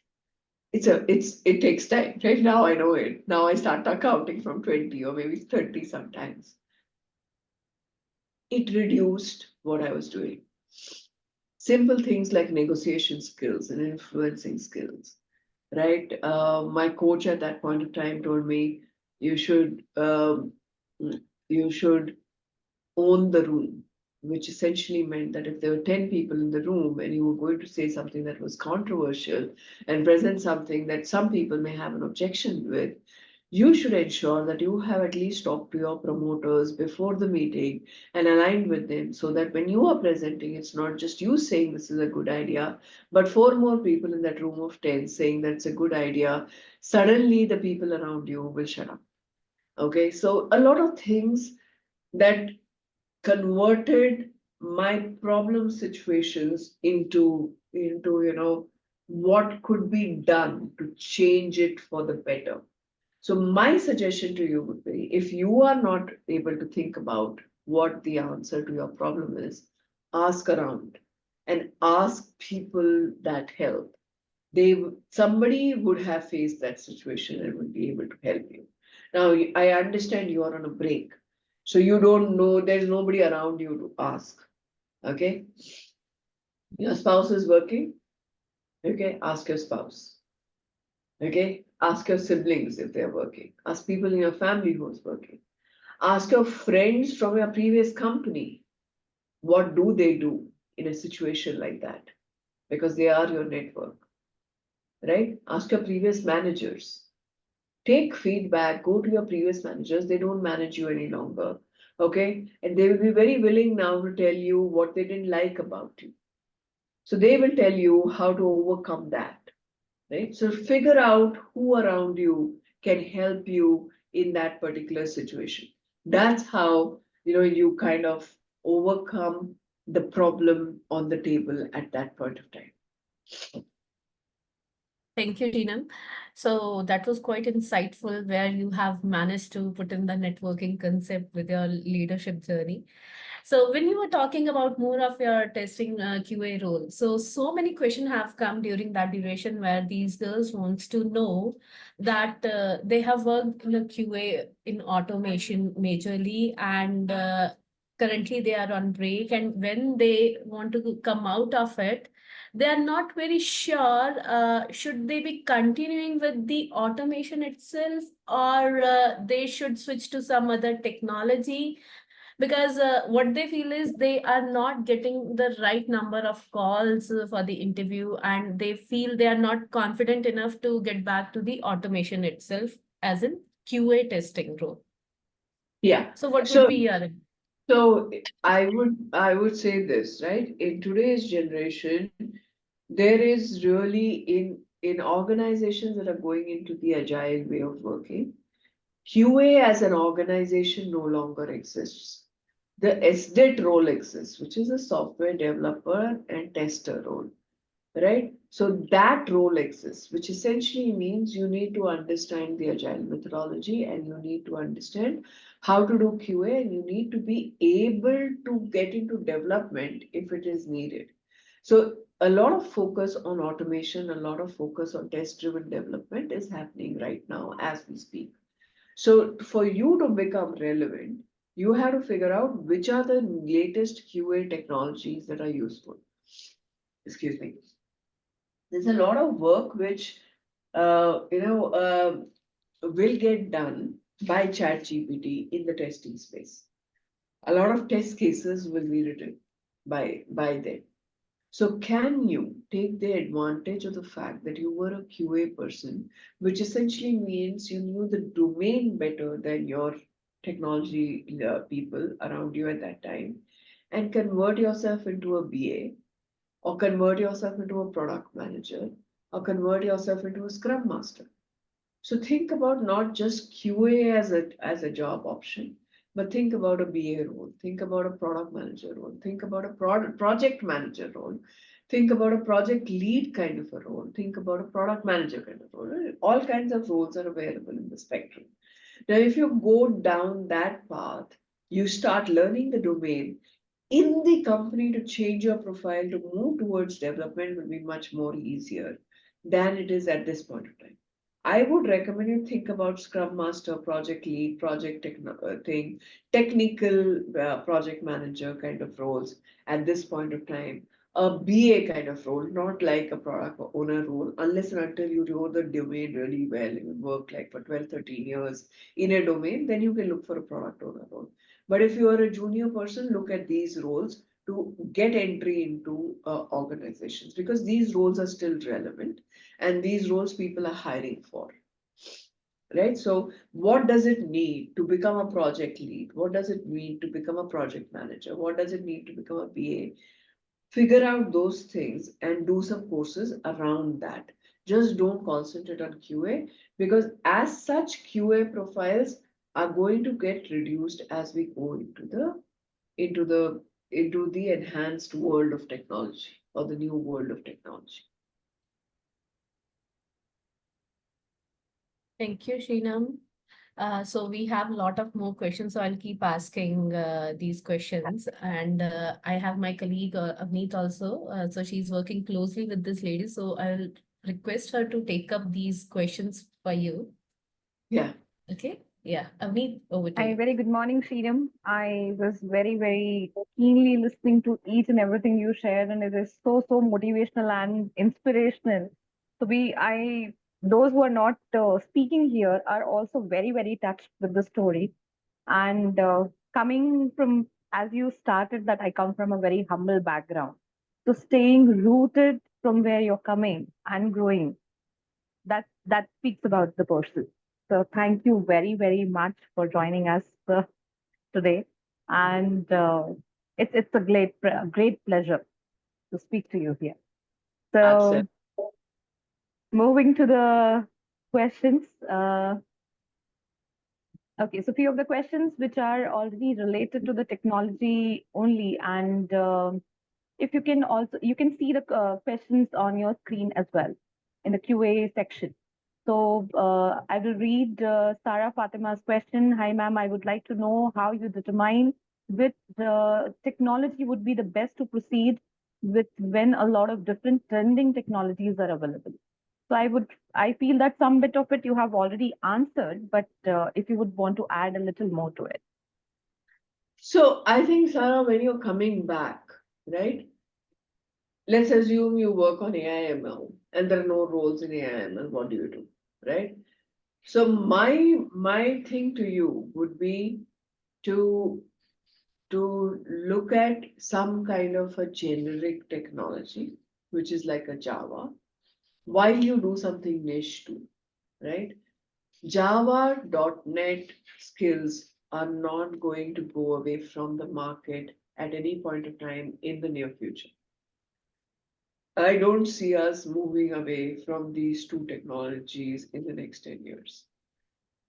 Speaker 1: It takes time. Right now I know it. Now I start counting from 20 or maybe 30 sometimes. It reduced what I was doing. Simple things like negotiation skills and influencing skills, right? My coach at that point of time told me you should um, you should own the room, which essentially meant that if there were 10 people in the room and you were going to say something that was controversial and present something that some people may have an objection with, you should ensure that you have at least talked to your promoters before the meeting and aligned with them so that when you are presenting, it's not just you saying this is a good idea, but four more people in that room of 10 saying that's a good idea. Suddenly, the people around you will shut up. Okay, so a lot of things that converted my problem situations into what could be done to change it for the better. So my suggestion to you would be, if you are not able to think about what the answer to your problem is, ask around and ask people that help. Somebody would have faced that situation and would be able to help you. Now I understand you are on a break, so you don't know, there's nobody around you to ask. Okay, your spouse is working. Okay, ask your spouse. Okay, ask your siblings if they're working. Ask people in your family who's working. Ask your friends from your previous company, what do they do in a situation like that? Because they are your network, right? Ask your previous managers. Take feedback, go to your previous managers. They don't manage you any longer. Okay. And they will be very willing now to tell you what they didn't like about you. So they will tell you how to overcome that. Right? So figure out who around you can help you in that particular situation. That's how, you kind of overcome the problem on the table at that point of time.
Speaker 2: Thank you, Jinam. So that was quite insightful where you have managed to put in the networking concept with your leadership journey. So when you were talking about more of your testing QA role, so many questions have come during that duration where these girls wants to know that they have worked in a QA in automation majorly, and currently they are on break, and when they want to come out of it, they are not very sure should they be continuing with the automation itself, or they should switch to some other technology, because what they feel is they are not getting the right number of calls for the interview, and they feel they are not confident enough to get back to the automation itself as in QA testing role.
Speaker 1: Yeah.
Speaker 2: So what would
Speaker 1: So
Speaker 2: be your
Speaker 1: so I would say this, right? In today's generation, there is really in organizations that are going into the agile way of working, QA as an organization no longer exists. The SDET role exists, which is a software developer and tester role, right? So that role exists, which essentially means you need to understand the agile methodology and you need to understand how to do QA and you need to be able to get into development if it is needed. So a lot of focus on automation, a lot of focus on test-driven development is happening right now as we speak. So for you to become relevant, you have to figure out which are the latest QA technologies that are useful. Excuse me. There's a lot of work which will get done by ChatGPT in the testing space. A lot of test cases will be written by them. So can you take the advantage of the fact that you were a QA person, which essentially means you knew the domain better than your technology people around you at that time, and convert yourself into a BA, or convert yourself into a product manager, or convert yourself into a scrum master? So think about not just QA as a job option, but think about a BA role, think about a product manager role, think about a project manager role, think about a project lead kind of a role, think about a product manager kind of role. All kinds of roles are available in the spectrum. Now, if you go down that path, you start learning the domain in the company. To change your profile to move towards development will be much more easier than it is at this point of time. I would recommend you think about Scrum Master, Project Lead, technical project manager kind of roles at this point of time. A BA kind of role, not like a product owner role, unless and until you know the domain really well, you work like for 12, 13 years in a domain, then you can look for a product owner role. But if you are a junior person, look at these roles to get entry into organizations, because these roles are still relevant and these roles people are hiring for. right? So what does it need to become a project lead? What does it mean to become a project manager? What does it mean to become a PA? Figure out those things and do some courses around that. Just don't concentrate on QA, because as such QA profiles are going to get reduced as we go into the into the enhanced world of technology, or the new world of technology.
Speaker 2: Thank you, Shinam. So we have a lot of more questions, so I'll keep asking these questions. And I have my colleague Avneet also. So she's working closely with this lady. So I'll request her to take up these questions for you.
Speaker 1: Yeah,
Speaker 2: Okay? Yeah. Avneet, over to
Speaker 3: Hi,
Speaker 2: you.
Speaker 3: very good morning, Sriram. I was very, very keenly listening to each and everything you shared, and it is so, so motivational and inspirational. Those who are not speaking here are also very, very touched with the story. And coming from, as you started, that I come from a very humble background. So staying rooted from where you're coming and growing, that speaks about the person. So thank you very, very much for joining us today, and it's a great pleasure to speak to you here.
Speaker 1: absolutely.
Speaker 3: So moving to the questions. Okay, so few of the questions which are already related to the technology only, and if you can also you can see the questions on your screen as well in the QA section. So I will read Sarah Fatima's question. Hi, ma'am. I would like to know how you determine which technology would be the best to proceed with when a lot of different trending technologies are available. So I feel that some bit of it you have already answered, but if you would want to add a little more to it.
Speaker 1: So I think, Sarah, when you're coming back, right? Let's assume you work on AI/ML and there are no roles in AI/ML. What do you do, right? So my thing to you would be to look at some kind of a generic technology, which is like a Java, while you do something niche too, right? Java .NET skills are not going to go away from the market at any point of time in the near future. I don't see us moving away from these two technologies in the next 10 years.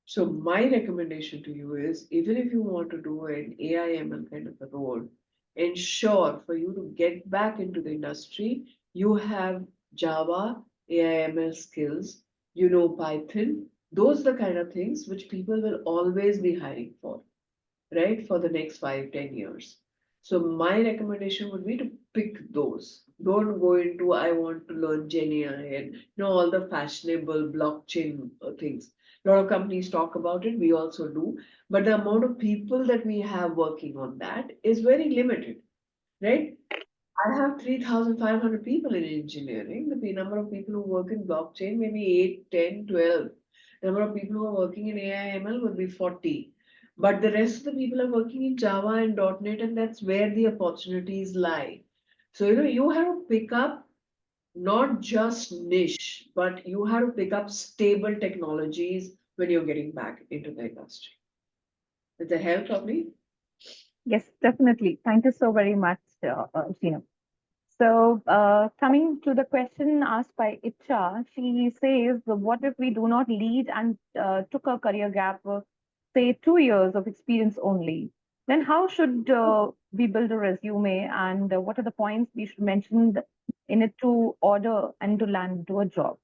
Speaker 1: So my recommendation to you is, even if you want to do an AI/ML kind of a role, ensure for you to get back into the industry, you have Java, AI/ML skills, you know Python. Those are the kind of things which people will always be hiring for, right, for the next 5, 10 years. So my recommendation would be to pick those. Don't go into I want to learn Gen AI and all the fashionable blockchain things. A lot of companies talk about it, we also do, but the amount of people that we have working on that is very limited, right? I have 3,500 people in engineering. The number of people who work in blockchain maybe 8, 10, 12. The number of people who are working in AI/ML would be 40. But the rest of the people are working in Java and .NET, and that's where the opportunities lie. So, you have to pick up not just niche, but you have to pick up stable technologies when you're getting back into the industry. Does that help, probably?
Speaker 3: Yes, definitely. Thank you so very much, Sheena. So, coming to the question asked by Itcha, she says, what if we do not lead and took a career gap, say 2 years of experience only? Then how should we build a resume, and what are the points we should mention in it to order and to land to a job?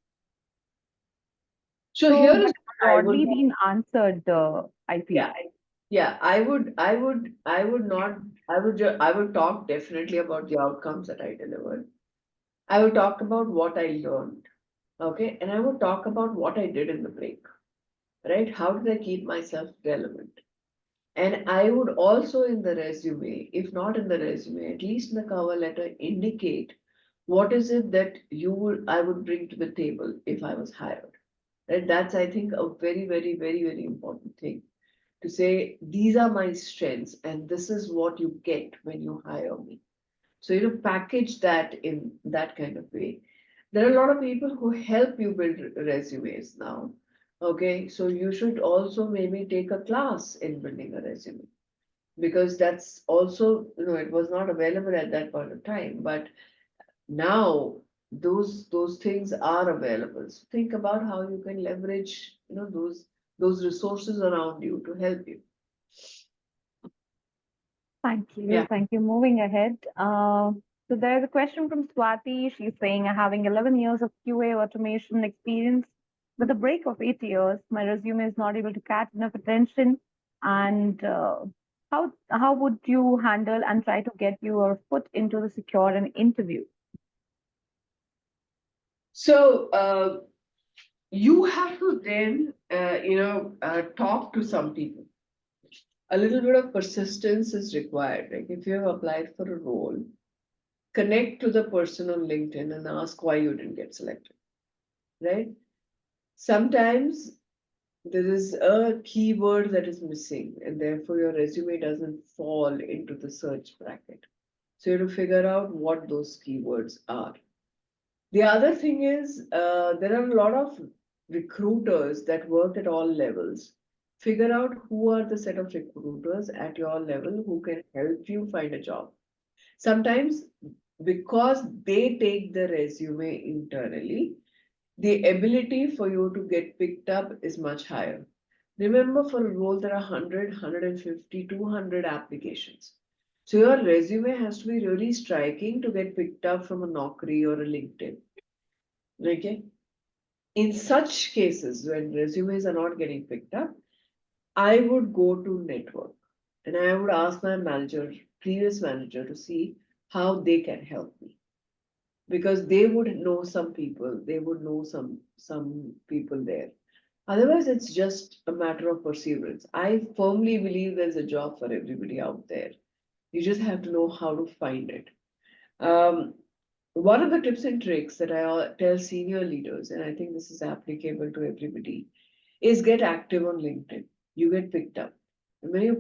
Speaker 1: So
Speaker 3: So
Speaker 1: here is
Speaker 3: that
Speaker 1: what I would.
Speaker 3: broadly been answered, I feel.
Speaker 1: Yeah, yeah, I would not, I would talk definitely about the outcomes that I delivered. I would talk about what I learned, okay, and I would talk about what I did in the break, right? How did I keep myself relevant? And I would also in the resume, if not in the resume, at least in the cover letter, indicate what is it that I would bring to the table if I was hired. Right? That's, I think, a very, very, very, very important thing to say, these are my strengths and this is what you get when you hire me. So, package that in that kind of way. There are a lot of people who help you build resumes now. Okay, so you should also maybe take a class in building a resume, because that's also, it was not available at that point of time, but now those things are available. So think about how you can leverage, those resources around you to help you.
Speaker 3: Thank you.
Speaker 1: Yeah.
Speaker 3: Thank you. Moving ahead. So there's a question from Swati. She's saying, having 11 years of QA automation experience with a break of 8 years, my resume is not able to catch enough attention. And how would you handle and try to get your foot into the secure an interview?
Speaker 1: So you have to then, talk to some people. A little bit of persistence is required. Like if you have applied for a role, connect to the person on LinkedIn and ask why you didn't get selected, right? Sometimes there is a keyword that is missing, and therefore your resume doesn't fall into the search bracket. So you have to figure out what those keywords are. The other thing is, there are a lot of recruiters that work at all levels. Figure out who are the set of recruiters at your level who can help you find a job. Sometimes, because they take the resume internally, the ability for you to get picked up is much higher. Remember, for a role, there are 100, 150, 200 applications. So your resume has to be really striking to get picked up from a Naukri or a LinkedIn. Okay? In such cases, when resumes are not getting picked up, I would go to network and I would ask my manager, previous manager, to see how they can help me, because they would know some people, they would know some people there. Otherwise, it's just a matter of perseverance. I firmly believe there's a job for everybody out there. You just have to know how to find it. Um, One of the tips and tricks that I tell senior leaders, and I think this is applicable to everybody, is get active on LinkedIn. You get picked up. And when you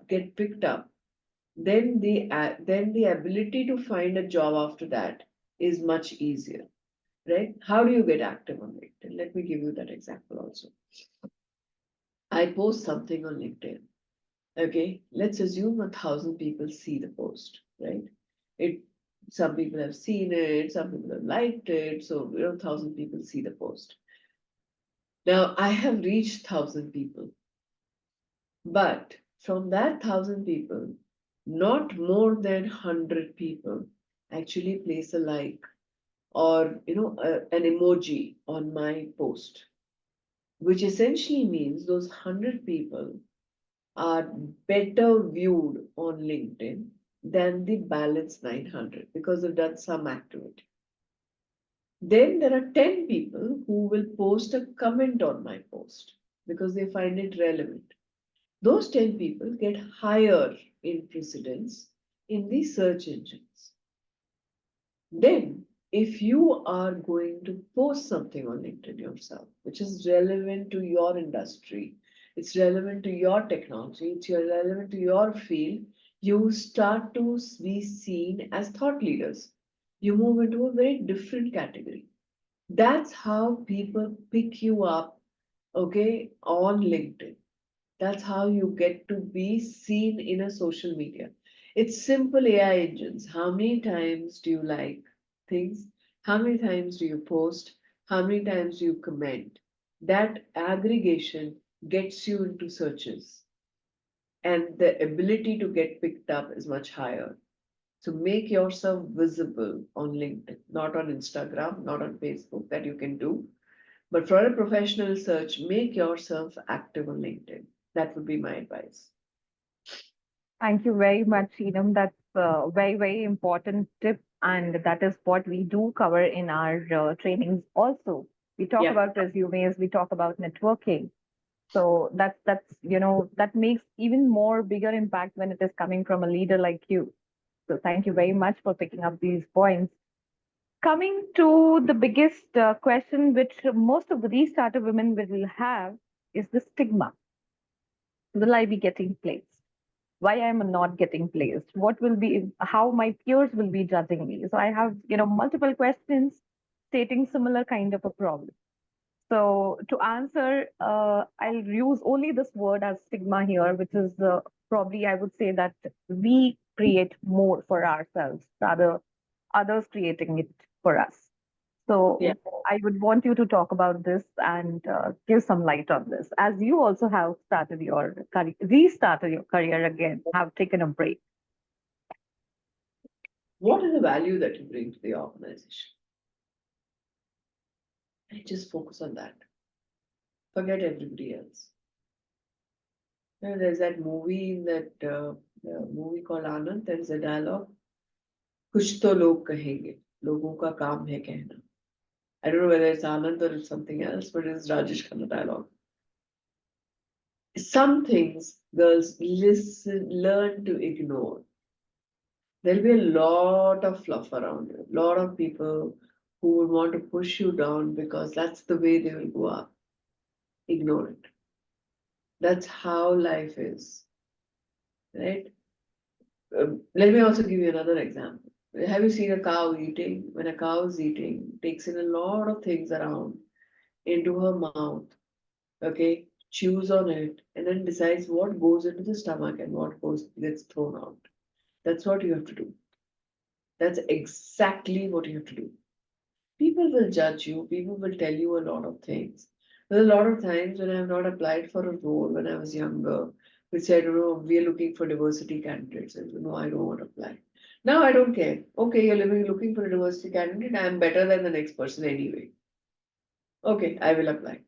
Speaker 1: get picked up, then the ability to find a job after that is much easier, right? How do you get active on LinkedIn? Let me give you that example also. I post something on LinkedIn. Okay, let's assume 1,000 people see the post, right? It Some people have seen it, some people have liked it, so 1,000 people see the post. Now I have reached 1,000 people, but from that 1,000 people, not more than 100 people actually place a like or an emoji on my post, which essentially means those 100 people are better viewed on LinkedIn than the balance 900 because they've done some activity. Then there are 10 people who will post a comment on my post because they find it relevant. Those 10 people get higher in precedence in the search engines. Then, if you are going to post something on LinkedIn yourself, which is relevant to your industry, it's relevant to your technology, it's relevant to your field, you start to be seen as thought leaders. You move into a very different category. That's how people pick you up, okay, on LinkedIn. That's how you get to be seen in a social media. It's simple AI engines. How many times do you like things? How many times do you post? How many times do you comment? That aggregation gets you into searches, and the ability to get picked up is much higher. So make yourself visible on LinkedIn, not on Instagram, not on Facebook, that you can do. But for a professional search, make yourself active on LinkedIn. That would be my advice.
Speaker 3: Thank you very much, Shinam. That's a very, very important tip. And that is what we do cover in our trainings also. We talk
Speaker 1: Yeah.
Speaker 3: about resumes, we talk about networking. So that makes even more bigger impact when it is coming from a leader like you. So thank you very much for picking up these points. Coming to the biggest question, which most of the restarter women will have, is the stigma. Will I be getting placed? Why I'm not getting placed? What will be how my peers will be judging me? So I have multiple questions stating similar kind of a problem. So to answer, I'll use only this word as stigma here, which is probably I would say that we create more for ourselves rather others creating it for us.
Speaker 1: Yeah.
Speaker 3: So I would want you to talk about this and give some light on this, as you also have started your career, restarted your career again, have taken a break.
Speaker 1: What is the value that you bring to the organization? I just focus on that. Forget everybody else. There's that movie in that movie called Anand. There's a dialogue. कुछ तो लोग कहेंगे, लोगों का काम है कहना. I don't know whether it's Anand or it's something else, but it's Rajesh Khanna dialogue. Some things girls learn to ignore. There'll be a lot of fluff around you, a lot of people who would want to push you down because that's the way they will go up. Ignore it. That's how life is, right? Let me also give you another example. Have you seen a cow eating? When a cow is eating, takes in a lot of things around into her mouth, okay, chews on it, and then decides what goes into the stomach and what gets thrown out. That's what you have to do. That's exactly what you have to do. People will judge you, people will tell you a lot of things. There's a lot of times when I have not applied for a role when I was younger, which said, we are looking for diversity candidates. And no, I don't want to apply. Now I don't care. Okay, you're looking for a diversity candidate. I'm better than the next person anyway. Okay, I will apply.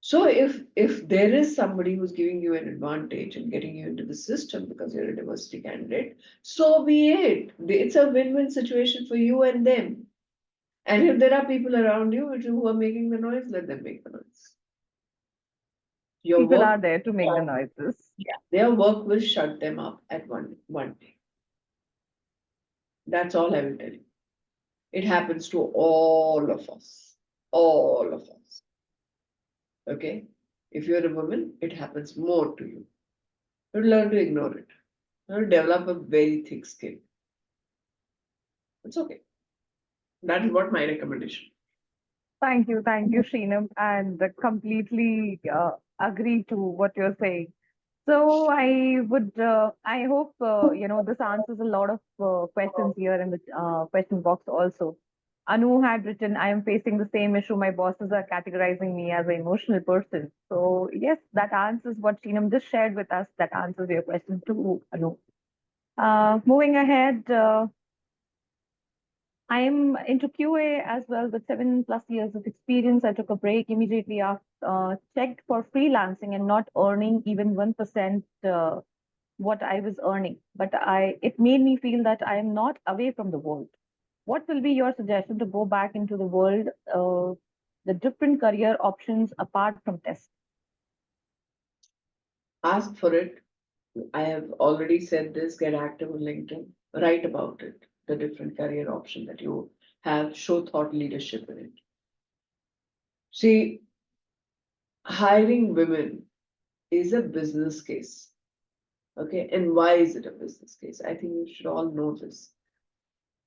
Speaker 1: So if there is somebody who's giving you an advantage and getting you into the system because you're a diversity candidate, so be it. It's a win-win situation for you and them. And if there are people around you who are making the noise, let them make the noise. Your
Speaker 3: People are
Speaker 1: work,
Speaker 3: there to make the noises.
Speaker 1: yeah, their work will shut them up at one day. That's all I will tell you. It happens to all of us. All of us. Okay? If you're a woman, it happens more to you. You learn to ignore it. You develop a very thick skin. It's okay. That is what my recommendation.
Speaker 3: Thank you, Shinam, and completely agree to what you're saying. So I hope, this answers a lot of questions here in the question box also. Anu had written, I am facing the same issue. My bosses are categorizing me as an emotional person. So yes, that answers what Shinam just shared with us. That answers your question too, Anu. Moving ahead, I am into QA as well with 7+ years of experience. I took a break immediately after, checked for freelancing and not earning even 1% what I was earning. But it made me feel that I am not away from the world. What will be your suggestion to go back into the world, the different career options apart from test?
Speaker 1: Ask for it. I have already said this, get active on LinkedIn, write about it, the different career option that you have, show thought leadership in it. See, hiring women is a business case. Okay, and why is it a business case? I think you should all know this.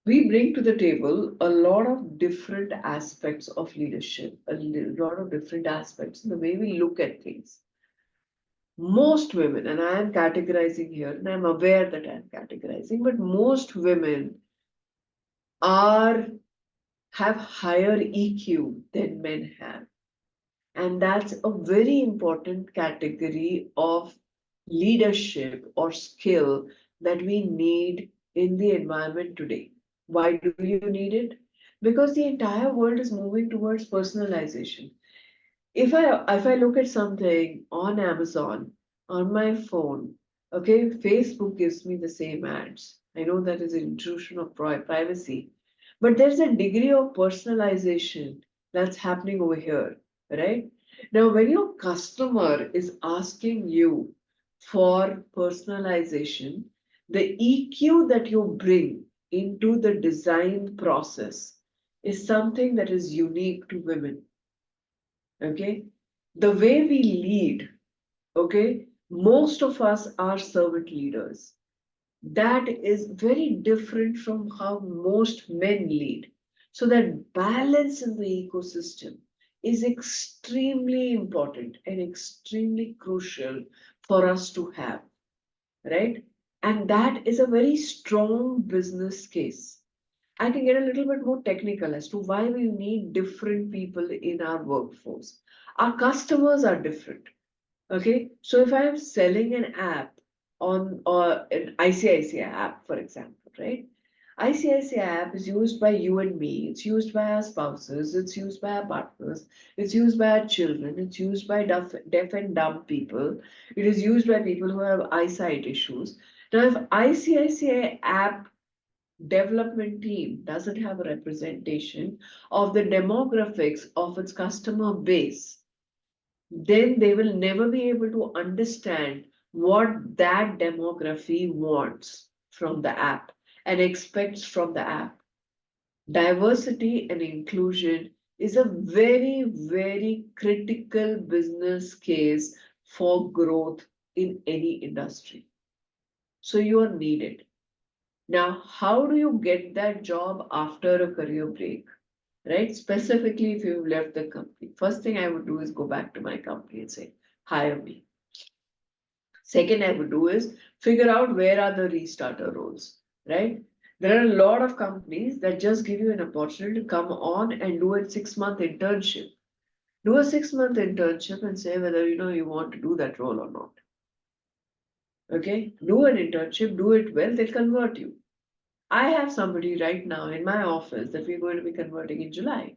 Speaker 1: We bring to the table a lot of different aspects of leadership, lot of different aspects in the way we look at things. Most women, and I am categorizing here, and I'm aware that I'm categorizing, but most women are have higher EQ than men have. And that's a very important category of leadership or skill that we need in the environment today. Why do you need it? Because the entire world is moving towards personalization. If I look at something on Amazon on my phone, okay, Facebook gives me the same ads. I know that is an intrusion of privacy, but there's a degree of personalization that's happening over here, right? Now, when your customer is asking you for personalization, the EQ that you bring into the design process is something that is unique to women. Okay, the way we lead, okay, most of us are servant leaders. That is very different from how most men lead. So that balance in the ecosystem is extremely important and extremely crucial for us to have, right? And that is a very strong business case. I can get a little bit more technical as to why we need different people in our workforce. Our customers are different. Okay, so if I'm selling an app on or an ICICI app, for example, right? ICICI app is used by you and me, it's used by our spouses, it's used by our partners, it's used by our children, it's used by deaf and dumb people, it is used by people who have eyesight issues. Now, if ICICI app development team doesn't have a representation of the demographics of its customer base, then they will never be able to understand what that demography wants from the app and expects from the app. Diversity and inclusion is a very, very critical business case for growth in any industry. So you are needed. Now, how do you get that job after a career break? Right? Specifically, if you've left the company, first thing I would do is go back to my company and say, hire me. Second, I would do is figure out where are the restarter roles, right? There are a lot of companies that just give you an opportunity to come on and do a 6 month internship. Do a 6 month internship and say whether you want to do that role or not. Okay? Do an internship, do it well, they'll convert you. I have somebody right now in my office that we're going to be converting in July.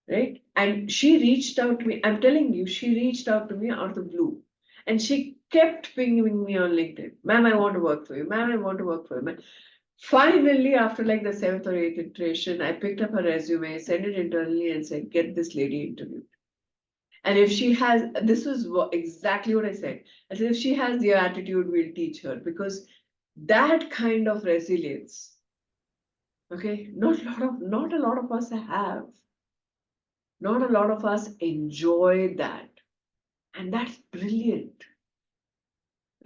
Speaker 1: Right? And she reached out to me. I'm telling you, she reached out to me out of the blue. And she kept pinging me on LinkedIn. Ma'am, I want to work for you. Ma'am, I want to work for you. Ma'am. Finally, after like the seventh or eighth iteration, I picked up her resume, sent it internally, and said, get this lady interviewed. And if she has, this was exactly what I said. I said, if she has the attitude, we'll teach her. Because that kind of resilience, okay, not a lot of us have. Not a lot of us enjoy that. And that's brilliant,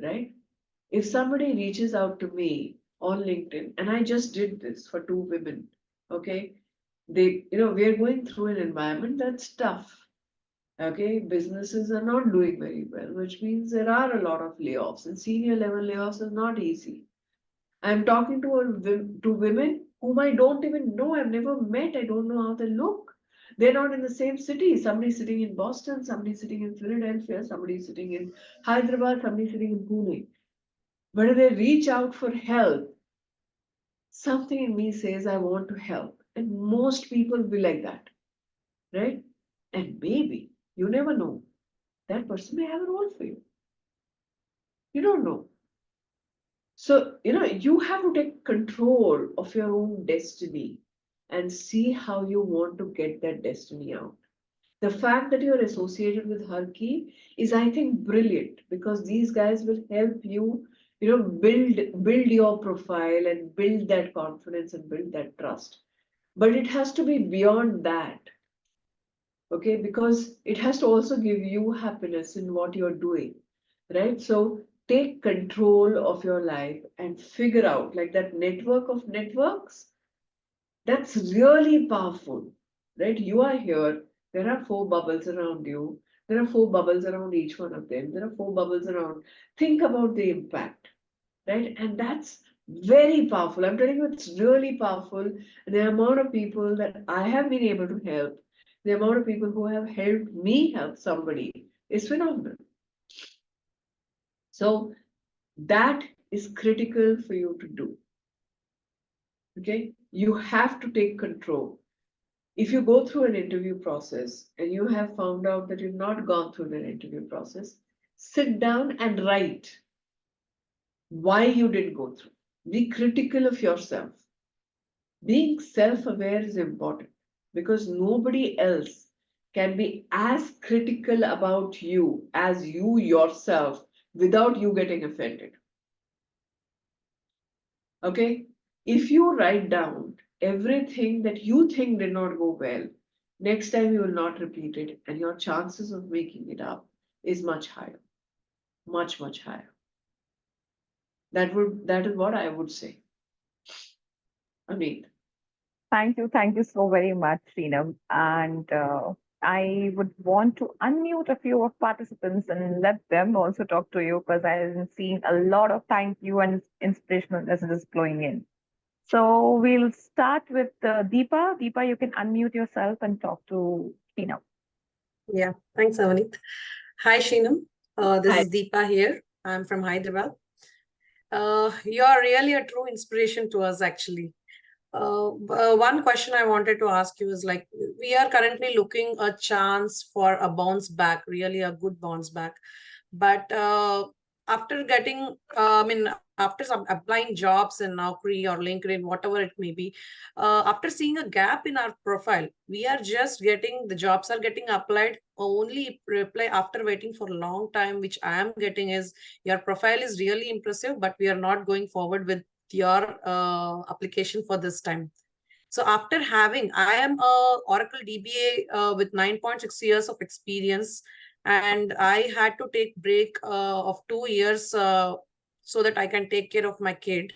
Speaker 1: right? If somebody reaches out to me on LinkedIn, and I just did this for two women, okay? We're going through an environment that's tough. Okay, businesses are not doing very well, which means there are a lot of layoffs, and senior level layoffs is not easy. I'm talking to women whom I don't even know. I've never met. I don't know how they look. They're not in the same city. Somebody's sitting in Boston, somebody's sitting in Philadelphia, somebody's sitting in Hyderabad, somebody's sitting in Pune. But if they reach out for help, something in me says I want to help. And most people will be like that, right? And maybe, you never know, that person may have a role for you. You don't know. So, you have to take control of your own destiny and see how you want to get that destiny out. The fact that you're associated with Harki is, I think, brilliant because these guys will help you, build your profile and build that confidence and build that trust. But it has to be beyond that, okay? Because it has to also give you happiness in what you're doing, right? So take control of your life and figure out like that network of networks. That's really powerful, right? You are here. There are four bubbles around you. There are four bubbles around each one of them. There are four bubbles around. Think about the impact, right? And that's very powerful. I'm telling you, it's really powerful. And the amount of people that I have been able to help, the amount of people who have helped me help somebody is phenomenal. So that is critical for you to do. Okay, you have to take control. If you go through an interview process and you have found out that you've not gone through that interview process, sit down and write why you didn't go through. Be critical of yourself. Being self aware is important because nobody else can be as critical about you as you yourself without you getting offended. Okay? If you write down everything that you think did not go well, next time you will not repeat it, and your chances of making it up is much higher. Much, much higher. That is what I would say. I mean,
Speaker 3: Thank you so very much, Sreenam. And I would want to unmute a few of participants and let them also talk to you because I've seen a lot of thank you and inspirational messages flowing in. So we'll start with Deepa. Deepa, you can unmute yourself and talk to Sreenam.
Speaker 4: Yeah, thanks, Avanit. Hi, Shinam. This
Speaker 1: Hi.
Speaker 4: is Deepa here. I'm from Hyderabad. You are really a true inspiration to us, actually. One question I wanted to ask you is like, we are currently looking a chance for a bounce back, really a good bounce back. But after getting, I mean, after some applying jobs in Naukri or LinkedIn, whatever it may be, after seeing a gap in our profile, we are just getting the jobs are getting applied only reply after waiting for a long time, which I am getting is your profile is really impressive, but we are not going forward with your application for this time. So after having, I am a Oracle DBA with 9.6 years of experience, and I had to take break of 2 years so that I can take care of my kid.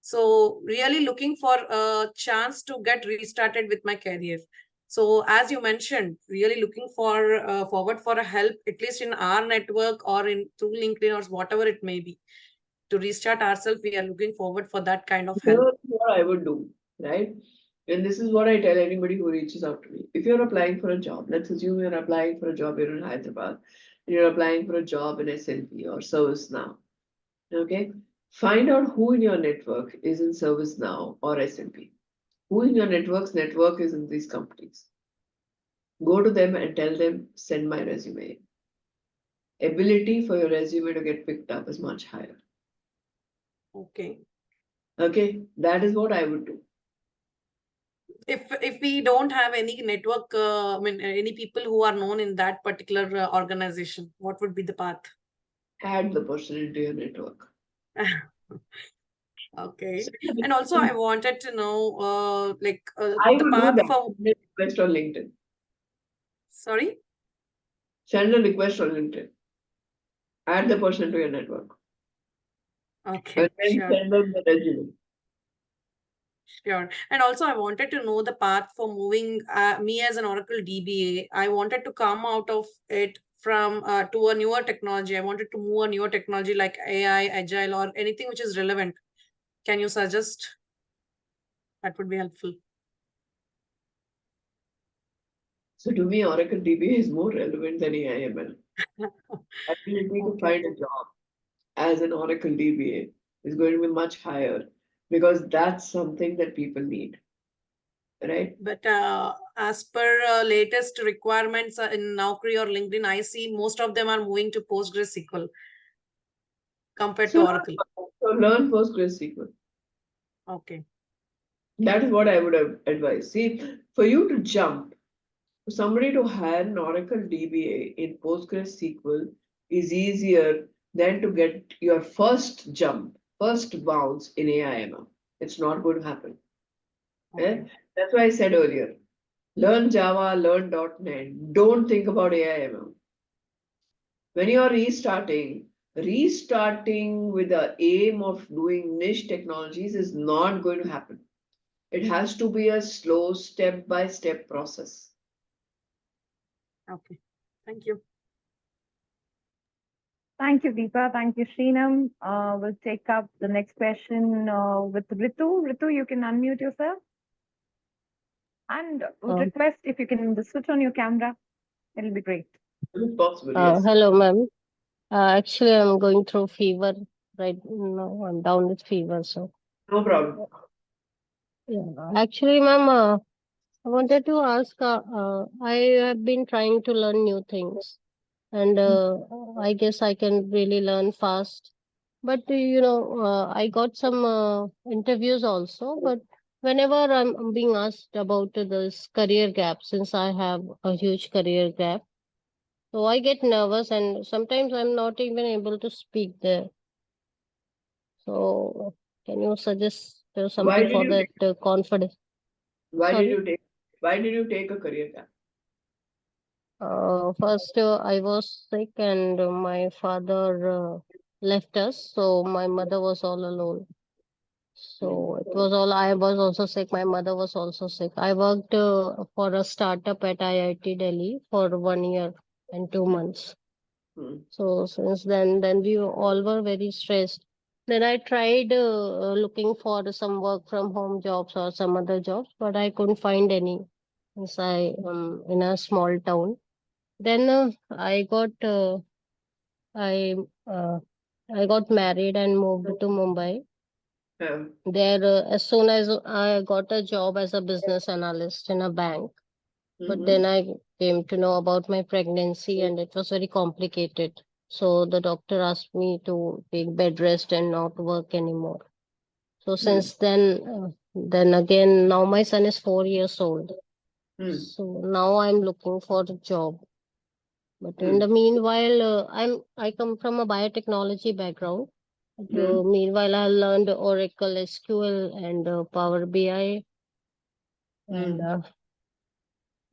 Speaker 4: So really looking for a chance to get restarted with my career. So as you mentioned, really looking for forward for a help, at least in our network or in through LinkedIn or whatever it may be to restart ourselves. We are looking forward for that kind of help.
Speaker 1: Here's what I would do, right? And this is what I tell anybody who reaches out to me. If you're applying for a job, let's assume you're applying for a job here in Hyderabad, and you're applying for a job in SNP or ServiceNow. Okay? Find out who in your network is in ServiceNow or SNP. Who in your network is in these companies. Go to them and tell them, send my resume. Ability for your resume to get picked up is much higher.
Speaker 4: Okay.
Speaker 1: Okay? That is what I would do.
Speaker 4: If we don't have any network, I mean, any people who are known in that particular organization, what would be the path?
Speaker 1: Add the person into your network.
Speaker 4: Okay. And also, I wanted to know,
Speaker 1: I
Speaker 4: the
Speaker 1: will do
Speaker 4: path
Speaker 1: that.
Speaker 4: for.
Speaker 1: Send a request on LinkedIn.
Speaker 4: Sorry.
Speaker 1: Send a request on LinkedIn. Add the person to your network.
Speaker 4: Okay,
Speaker 1: And then
Speaker 4: sure,
Speaker 1: send them the resume.
Speaker 4: sure. And also, I wanted to know the path for moving me as an Oracle DBA. I wanted to come out of it from to a newer technology. I wanted to move a newer technology like AI, Agile, or anything which is relevant. Can you suggest? That would be helpful.
Speaker 1: So to me, Oracle DBA is more relevant than AIML. Ability to
Speaker 4: Okay.
Speaker 1: find a job as an Oracle DBA is going to be much higher because that's something that people need, right?
Speaker 4: But as per latest requirements in Naukri or LinkedIn, I see most of them are moving to PostgreSQL compared to
Speaker 1: So,
Speaker 4: Oracle.
Speaker 1: so learn PostgreSQL.
Speaker 4: Okay.
Speaker 1: That is what I would have advised. See, for you to jump, for somebody to hire an Oracle DBA in PostgreSQL is easier than to get your first jump, first bounce in AIML. It's not going to happen.
Speaker 4: Okay.
Speaker 1: That's why I said earlier, learn Java, learn .NET. Don't think about AIML. When you are restarting with the aim of doing niche technologies is not going to happen. It has to be a slow step-by-step process.
Speaker 4: Okay. Thank you.
Speaker 3: Thank you, Deepa. Thank you, Sreenam. We'll take up the next question with Ritu. Ritu, you can unmute yourself. And would request if you can switch on your camera, it'll be great.
Speaker 1: If possible, yes.
Speaker 5: Hello, ma'am. Actually, I'm going through fever right now. I'm down with fever, so
Speaker 1: No problem.
Speaker 5: yeah. Actually, ma'am, I wanted to ask. I have been trying to learn new things, and I guess I can really learn fast. But I got some interviews also. But whenever I'm being asked about this career gap, since I have a huge career gap. So I get nervous and sometimes I'm not even able to speak there. So can you suggest
Speaker 1: Why
Speaker 5: something
Speaker 1: did
Speaker 5: for
Speaker 1: you
Speaker 5: that confidence?
Speaker 1: why did
Speaker 5: Sorry.
Speaker 1: you take why did you take a career gap?
Speaker 5: First, I was sick and my father left us, so my mother was all alone. So it was all, I was also sick. My mother was also sick. I worked for a startup at IIT Delhi for 1 year and 2 months.
Speaker 1: Hmm.
Speaker 5: So since then we all were very stressed. Then I tried looking for some work from home jobs or some other jobs, but I couldn't find any. Since I am in a small town. Then I uh, I got married and moved to Mumbai.
Speaker 1: Yeah.
Speaker 5: There, as soon as I got a job as a business analyst in a bank, but
Speaker 1: Mhm.
Speaker 5: then I came to know about my pregnancy and it was very complicated. So the doctor asked me to take bed rest and not work anymore. So
Speaker 1: Hmm.
Speaker 5: since then again, now my son is 4 years old.
Speaker 1: Hmm.
Speaker 5: So now I'm looking for a job. But in
Speaker 1: Hmm.
Speaker 5: the meanwhile, I come from a biotechnology background.
Speaker 1: Hmm.
Speaker 5: Meanwhile, I learned Oracle, SQL, and Power BI, and
Speaker 1: Hmm.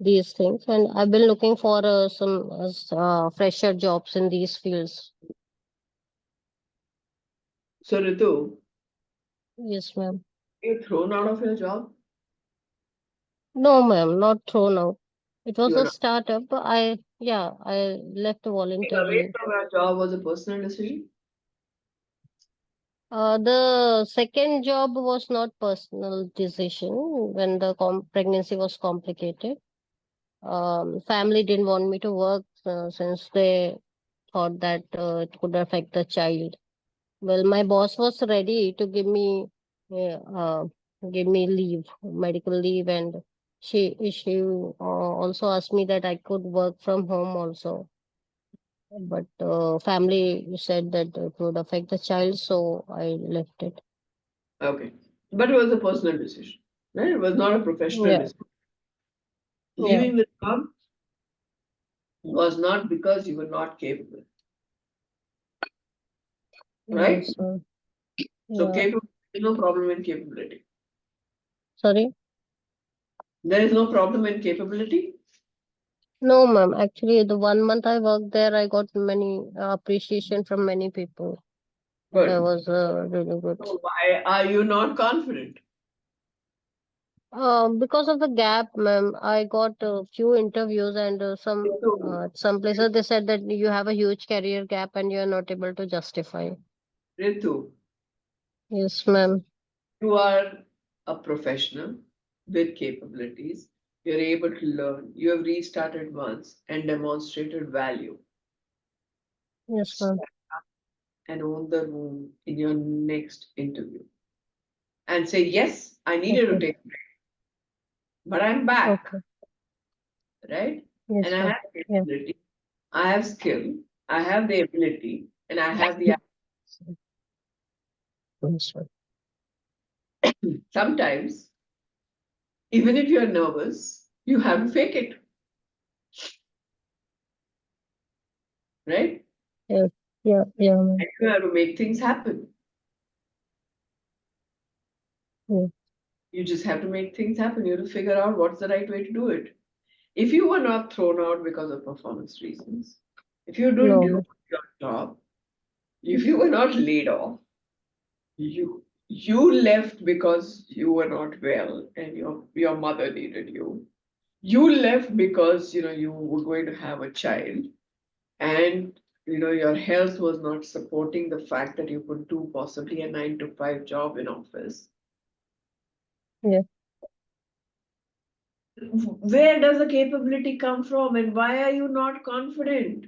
Speaker 5: these things. And I've been looking for some fresher jobs in these fields.
Speaker 1: So Ritu,
Speaker 5: Yes, ma'am.
Speaker 1: you're thrown out of your job?
Speaker 5: No, ma'am, not thrown out. It was
Speaker 1: You're
Speaker 5: a
Speaker 1: not.
Speaker 5: startup. I left
Speaker 1: Being away
Speaker 5: voluntarily.
Speaker 1: from your job was a personal decision?
Speaker 5: The second job was not personal decision when the pregnancy was complicated. Family didn't want me to work since they thought that it could affect the child. Well, my boss was ready to uh, uh, give me leave, medical leave, and she also asked me that I could work from home also. But family said that it would affect the child, so I left it.
Speaker 1: Okay. But it was a personal decision, right? It was not a professional
Speaker 5: Yeah,
Speaker 1: decision.
Speaker 5: yeah,
Speaker 1: Leaving the job was not because you were not capable, right?
Speaker 5: yes,
Speaker 1: So
Speaker 5: yeah.
Speaker 1: capable, there's no problem in capability.
Speaker 5: Sorry.
Speaker 1: There is no problem in capability.
Speaker 5: No, ma'am. Actually, the 1 month I worked there, I got many appreciation from many people. That
Speaker 1: Good.
Speaker 5: was really good.
Speaker 1: So why are you not confident?
Speaker 5: Because of the gap, ma'am, I got a few interviews and
Speaker 1: Ritu,
Speaker 5: some places they said that you have a huge career gap and you are not able to justify.
Speaker 1: Ritu,
Speaker 5: Yes, ma'am.
Speaker 1: you are a professional with capabilities. You're able to learn. You have restarted once and demonstrated value.
Speaker 5: Yes, ma'am.
Speaker 1: And own the room in your next interview and say, yes, I needed to
Speaker 5: Okay.
Speaker 1: take a break, but I'm back,
Speaker 5: Okay.
Speaker 1: right? And
Speaker 5: Yes,
Speaker 1: I
Speaker 5: ma'am.
Speaker 1: have
Speaker 5: Yeah.
Speaker 1: capability, I have skill, I have the ability, and I have the
Speaker 5: Yes, ma'am.
Speaker 1: sometimes, even if you're nervous, you have to fake it, right?
Speaker 5: Yeah. Yeah. Yeah, ma'am.
Speaker 1: And you have to make things happen.
Speaker 5: Yeah.
Speaker 1: You just have to make things happen. You have to figure out what's the right way to do it. If you were not thrown out because of performance reasons, if you didn't
Speaker 5: No,
Speaker 1: do
Speaker 5: ma'am.
Speaker 1: your job, if you were not laid off, you left because you were not well and your mother needed you. You left because you were going to have a child and your health was not supporting the fact that you could do possibly a 9 to 5 job in office.
Speaker 5: Yeah.
Speaker 1: Where does the capability come from and why are you not confident?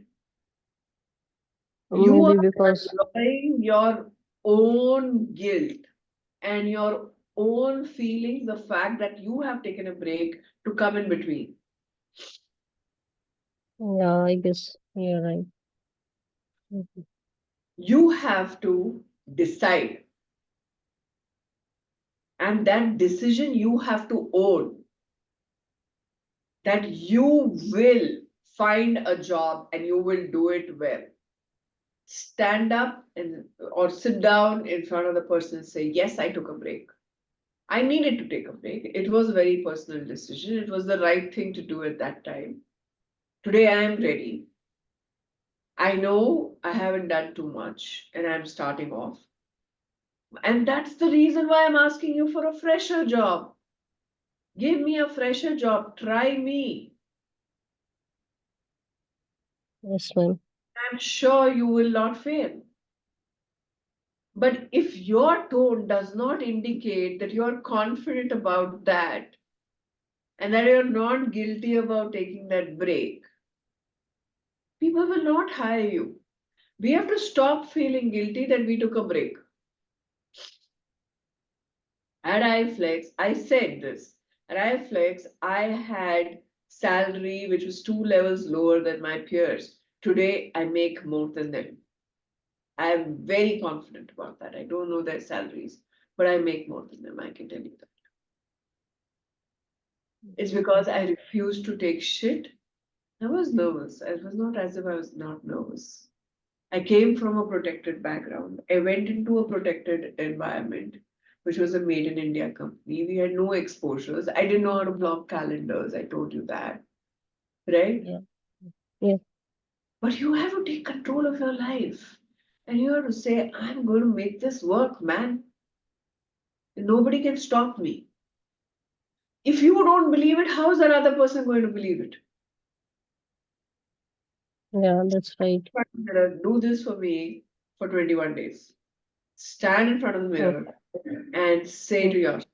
Speaker 1: You are
Speaker 5: Maybe because
Speaker 1: allowing your own guilt and your own feelings, the fact that you have taken a break to come in between.
Speaker 5: yeah, I guess you're right. Mhm.
Speaker 1: You have to decide, and that decision you have to own that you will find a job and you will do it well. Stand up and or sit down in front of the person and say, yes, I took a break. I needed to take a break. It was a very personal decision. It was the right thing to do at that time. Today I am ready. I know I haven't done too much and I'm starting off. And that's the reason why I'm asking you for a fresher job. Give me a fresher job. Try me.
Speaker 5: Yes, ma'am.
Speaker 1: I'm sure you will not fail. But if your tone does not indicate that you're confident about that and that you're not guilty about taking that break, people will not hire you. We have to stop feeling guilty that we took a break. At iFlex, I said this. At iFlex, I had salary which was 2 levels lower than my peers. Today, I make more than them. I am very confident about that. I don't know their salaries, but I make more than them. I can tell you that. It's because I refused to take shit. I was nervous. It was not as if I was not nervous. I came from a protected background. I went into a protected environment, which was a made in India company. We had no exposures. I didn't know how to block calendars. I told you that, right?
Speaker 5: Yeah. Yeah.
Speaker 1: But you have to take control of your life. And you have to say, I'm going to make this work, man. Nobody can stop me. If you don't believe it, how is that other person going to believe it?
Speaker 5: Yeah, that's right.
Speaker 1: Do this for me for 21 days. Stand in front of the mirror and say to yourself,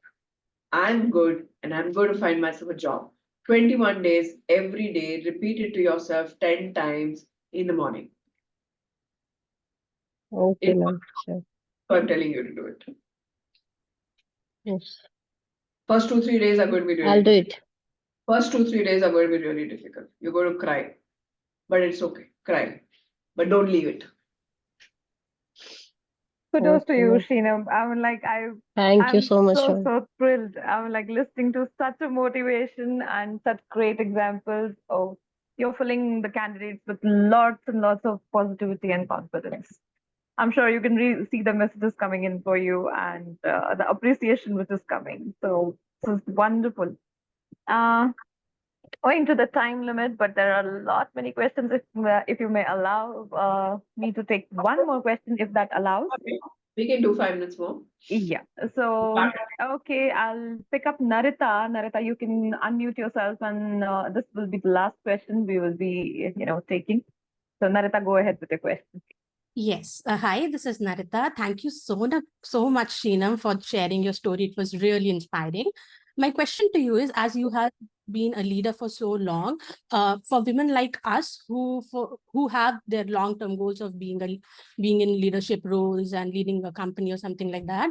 Speaker 1: I'm good and I'm going to find myself a job. 21 days every day, repeat it to yourself 10 times in the morning.
Speaker 5: Okay,
Speaker 1: It's
Speaker 5: ma'am. Sure.
Speaker 1: I'm telling you to do it.
Speaker 5: Yes.
Speaker 1: First 2, 3 days are going to be really
Speaker 5: I'll do
Speaker 1: difficult.
Speaker 5: it.
Speaker 1: First 2, 3 days are going to be really difficult. You're going to cry, but it's okay. Cry, but don't leave it.
Speaker 3: Kudos to
Speaker 5: Okay,
Speaker 3: you,
Speaker 5: ma'am.
Speaker 3: Sheenam.
Speaker 5: Thank you
Speaker 3: I'm
Speaker 5: so much,
Speaker 3: so,
Speaker 5: ma'am.
Speaker 3: so thrilled. I'm like listening to such a motivation and such great examples of you're filling the candidates with lots and lots of positivity and confidence. I'm sure you can see the messages coming in for you and the appreciation which is coming. So this is wonderful. Uh, Owing to the time limit, but there are a lot many questions. If you may allow me to take one more question, if that allows.
Speaker 1: Okay. We can do 5 minutes more.
Speaker 3: Yeah. So, okay, I'll pick up Narita. Narita, you can unmute yourself, and this will be the last question we will be, taking. So, Narita, go ahead with your question.
Speaker 6: Yes. Hi, this is Narita. Thank you so much, Sheenam, for sharing your story. It was really inspiring. My question to you is, as you have been a leader for so long, for women like us who have their long-term goals of being in leadership roles and leading a company or something like that,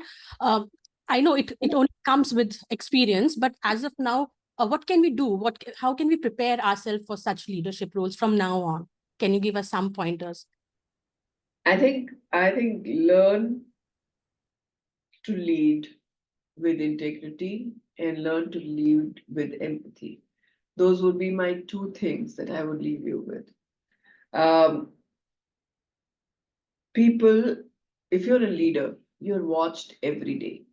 Speaker 6: I know it only comes with experience, but as of now, what can we do? How can we prepare ourselves for such leadership roles from now on? Can you give us some pointers?
Speaker 1: I think learn to lead with integrity and learn to lead with empathy. Those would be my 2 things that I would leave you with. Um, People, if you're a leader, you're watched every day.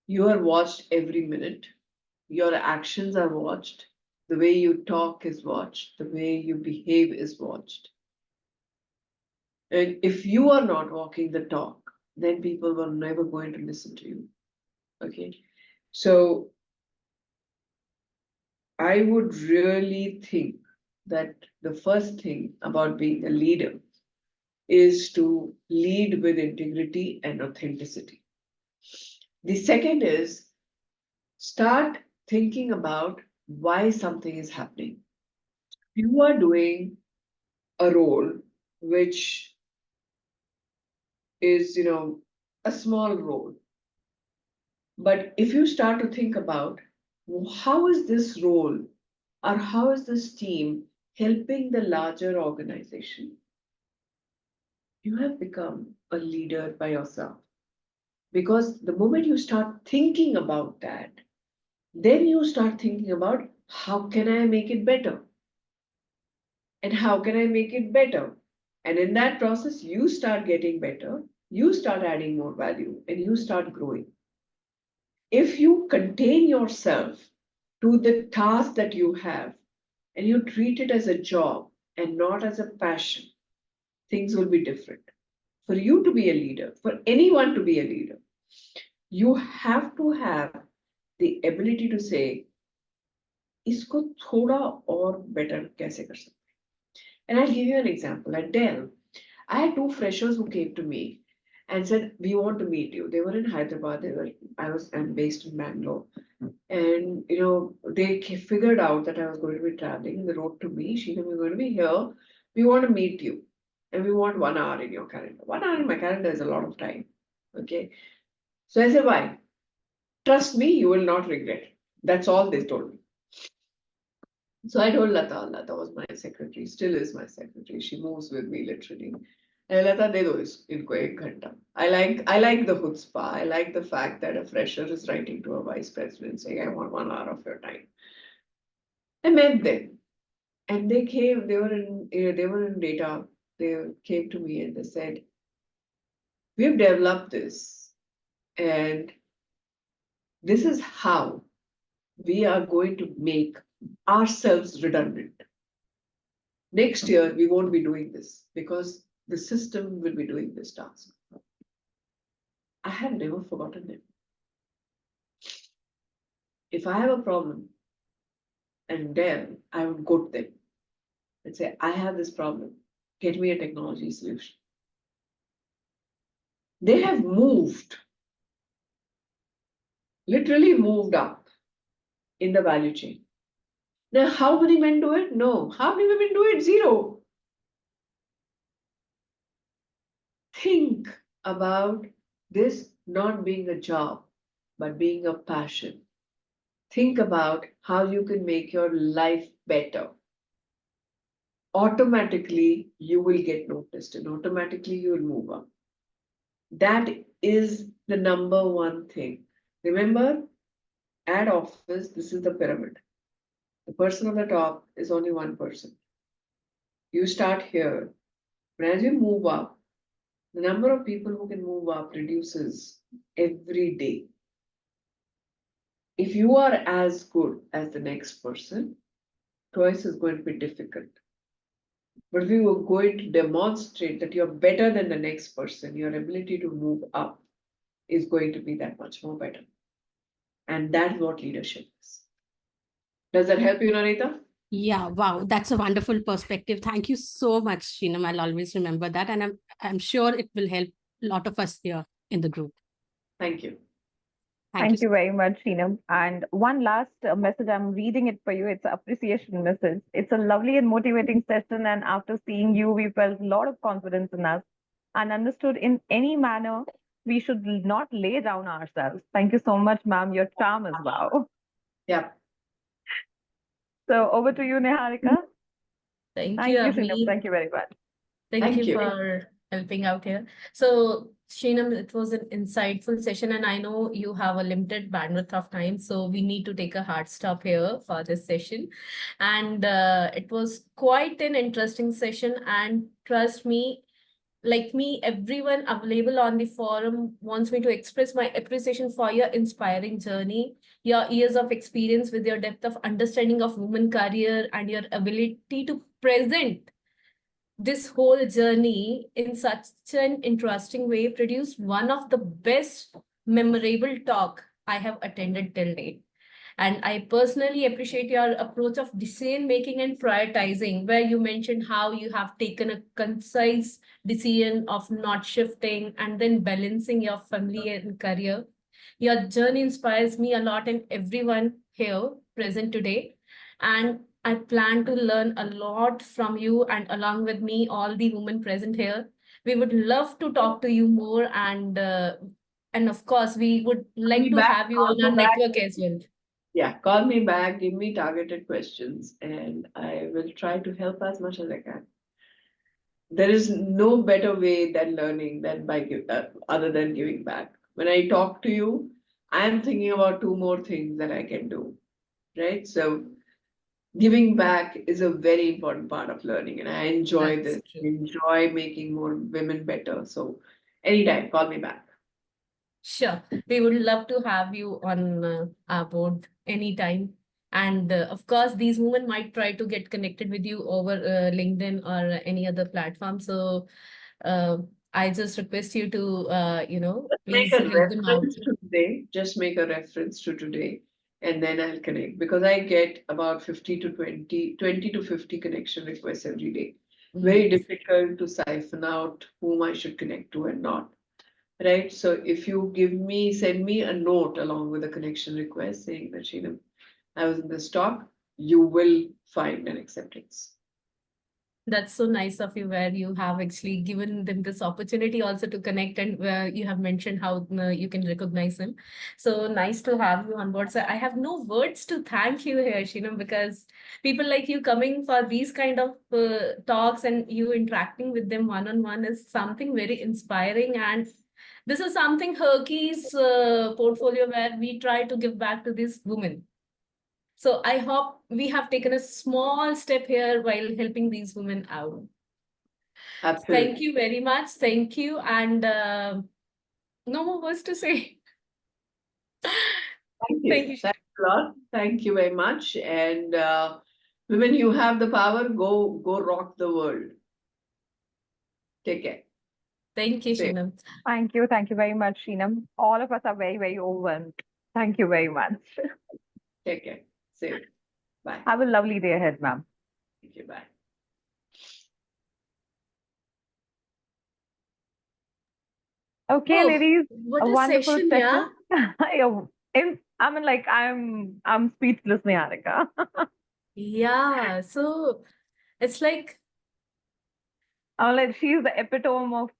Speaker 1: You are watched every minute. Your actions are watched. The way you talk is watched. The way you behave is watched. And if you are not walking the talk, then people were never going to listen to you. Okay. So I would really think that the first thing about being a leader is to lead with integrity and authenticity. The second is start thinking about why something is happening. You are doing a role which is, a small role. But if you start to think about how is this role or how is this team helping the larger organization, you have become a leader by yourself. Because the moment you start thinking about that, then you start thinking about how can I make it better? And how can I make it better? And in that process, you start getting better, you start adding more value, and you start growing. If you contain yourself to the task that you have and you treat it as a job and not as a passion, things will be different. For you to be a leader, for anyone to be a leader, You have to have the ability to say, इसको थोड़ा और better कैसे कर सकते हैं? And I'll give you an example. At Dell, I had two freshers who came to me and said, "We want to meet you." They were in Hyderabad. I'm based in Bangalore, and they figured out that I was going to be traveling. They wrote to me, "Sheena, we're going to be here. We want to meet you, and we want 1 hour in your calendar." 1 hour in my calendar is a lot of time. Okay, so I said, "Why? Trust me, you will not regret." That's all they told me. So I told Lata. Lata was my secretary, still is my secretary. She moves with me literally. And Lata, de do inko ek ghanta. I like the chutzpah. I like the fact that a fresher is writing to a vice president saying, "I want 1 hour of your time." I met them, and they came. They were in data. They came to me and they said, "We've developed this, and this is how we are going to make ourselves redundant. Next year, we won't be doing this because the system will be doing this task." I have never forgotten them. If I have a problem and then I would go to them and say, "I have this problem. Get me a technology solution." They have moved, literally moved up in the value chain. Now, how many men do it? No. How many women do it? Zero. Think about this not being a job, but being a passion. Think about how you can make your life better. Automatically, you will get noticed and automatically you will move up. That is the number one thing. Remember, at office, this is the pyramid. The person on the top is only one person. You start here, but as you move up, the number of people who can move up reduces every day. If you are as good as the next person, twice is going to be difficult. But if you are going to demonstrate that you're better than the next person, your ability to move up is going to be that much more better. And that's what leadership is. Does that help you, Nanita?
Speaker 6: Yeah, wow, that's a wonderful perspective. Thank you so much, Sheenam. I'll always remember that, and I'm sure it will help a lot of us here in the group.
Speaker 1: Thank you.
Speaker 3: Thank you very much, Sheenam. And one last message, I'm reading it for you. It's an appreciation message. It's a lovely and motivating session. And after seeing you, we felt a lot of confidence in us and understood in any manner we should not lay down ourselves. Thank you so much, ma'am. Your charm is wow.
Speaker 1: Yeah.
Speaker 3: So over to you, Niharika.
Speaker 2: Thank
Speaker 3: Thank
Speaker 2: you,
Speaker 3: you, Sheenam.
Speaker 2: Abhi.
Speaker 3: Thank you very much.
Speaker 2: Thank you
Speaker 1: you.
Speaker 2: for helping out here. So, Sheenam, it was an insightful session, and I know you have a limited bandwidth of time, so we need to take a hard stop here for this session. And it was quite an interesting session, and trust me, like me, everyone available on the forum wants me to express my appreciation for your inspiring journey, your years of experience with your depth of understanding of women career, and your ability to present this whole journey in such an interesting way produced one of the best memorable talk I have attended till date. And I personally appreciate your approach of decision making and prioritizing, where you mentioned how you have taken a concise decision of not shifting and then balancing your family and career. Your journey inspires me a lot and everyone here present today. And I plan to learn a lot from you and along with me, all the women present here. We would love to talk to you more and of course, we would like to have you on our network as well.
Speaker 1: Yeah, call me back, give me targeted questions, and I will try to help as much as I can. There is no better way than learning than other than giving back. When I talk to you, I'm thinking about two more things that I can do, right? So giving back is a very important part of learning, and I enjoy
Speaker 2: That's
Speaker 1: this.
Speaker 2: true.
Speaker 1: Enjoy making more women better. So anytime, call me back.
Speaker 2: Sure. We would love to have you on our board anytime. And of course, these women might try to get connected with you over LinkedIn or any other platform. So I just request you to,
Speaker 1: Make
Speaker 2: please
Speaker 1: a
Speaker 2: help them out.
Speaker 1: reference to today, just make a reference to today, and then I'll connect, because I get about 50 to 20 to 50 connection requests every day. Very
Speaker 2: Yes.
Speaker 1: difficult to siphon out whom I should connect to and not. Right? So if you send me a note along with a connection request saying that, Sheena, I was in this talk, you will find an acceptance.
Speaker 2: That's so nice of you, where you have actually given them this opportunity also to connect, and where you have mentioned how you can recognize them. So nice to have you on board. So I have no words to thank you here, Shino, because people like you coming for these kind of talks and you interacting with them one-on-one is something very inspiring. And this is something Herky's portfolio where we try to give back to these women. So I hope we have taken a small step here while helping these women out.
Speaker 1: Absolutely.
Speaker 2: Thank you very much. Thank you. And no more words to say.
Speaker 1: Thank you.
Speaker 2: Thank you.
Speaker 1: Thanks a lot. Thank you very much. And women, you have the power. Go rock the world. Take care.
Speaker 2: Thank you,
Speaker 1: Safe.
Speaker 2: Shinam.
Speaker 3: Thank you. Thank you very much, Sheenam. All of us are very, very overwhelmed. Thank you very much.
Speaker 1: Take care. Safe. Bye.
Speaker 3: Have a lovely day ahead, ma'am.
Speaker 1: Thank you. Bye.
Speaker 3: Okay,
Speaker 2: Oh,
Speaker 3: ladies,
Speaker 2: what
Speaker 3: a
Speaker 2: a
Speaker 3: wonderful
Speaker 2: session, yeah?
Speaker 3: session. I mean, like, I'm speechless, Niharika.
Speaker 2: Yeah. So it's like,
Speaker 3: I'm like, she's the epitome of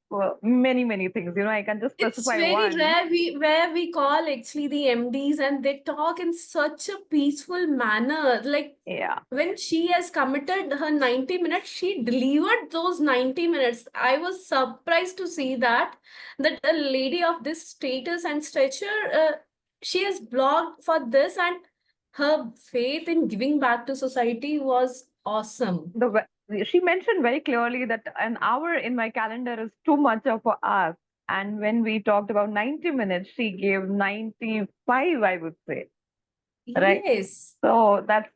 Speaker 3: many, many things. You know, I can just
Speaker 2: it's
Speaker 3: specify
Speaker 2: very
Speaker 3: one.
Speaker 2: rare where we call actually the MDs and they talk in such a peaceful manner. Like
Speaker 3: Yeah.
Speaker 2: when she has committed her 90 minutes, she delivered those 90 minutes. I was surprised to see that a lady of this status and stature, she has blogged for this, and her faith in giving back to society was awesome.
Speaker 3: She mentioned very clearly that an hour in my calendar is too much of a ask. And when we talked about 90 minutes, she gave 95, I would say. Right.
Speaker 2: Yes,
Speaker 3: So that's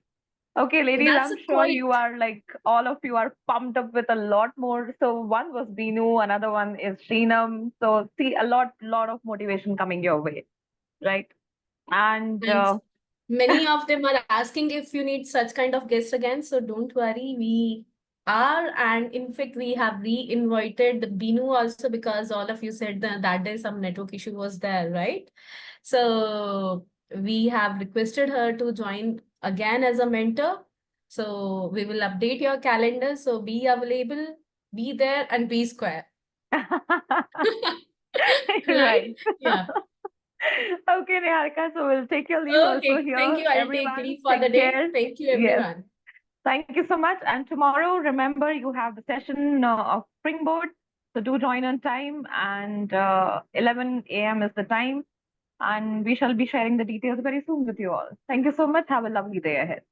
Speaker 3: okay, ladies.
Speaker 2: that's
Speaker 3: I'm
Speaker 2: a
Speaker 3: sure you
Speaker 2: quite.
Speaker 3: are like all of you are pumped up with a lot more. So one was Binu, another one is Sheenam. So see a lot of motivation coming your way, right? And
Speaker 2: And many of them are asking if you need such kind of guests again. So don't worry, we are. And in fact, we have re-invited Binu also, because all of you said that day some network issue was there, right? So we have requested her to join again as a mentor. So we will update your calendar. So be available, be there, and be square. Right?
Speaker 3: right.
Speaker 2: Yeah.
Speaker 3: Okay, Niharika. So we'll take your leave also
Speaker 2: Okay. Thank
Speaker 3: here.
Speaker 2: you. I'll take
Speaker 3: Everyone,
Speaker 2: leave for the
Speaker 3: take
Speaker 2: day.
Speaker 3: care.
Speaker 2: Thank you,
Speaker 3: Yes.
Speaker 2: everyone.
Speaker 3: Thank you so much. And tomorrow, remember, you have the session of Springboard. So do join on time. And 11 a.m. is the time. And we shall be sharing the details very soon with you all. Thank you so much. Have a lovely day ahead.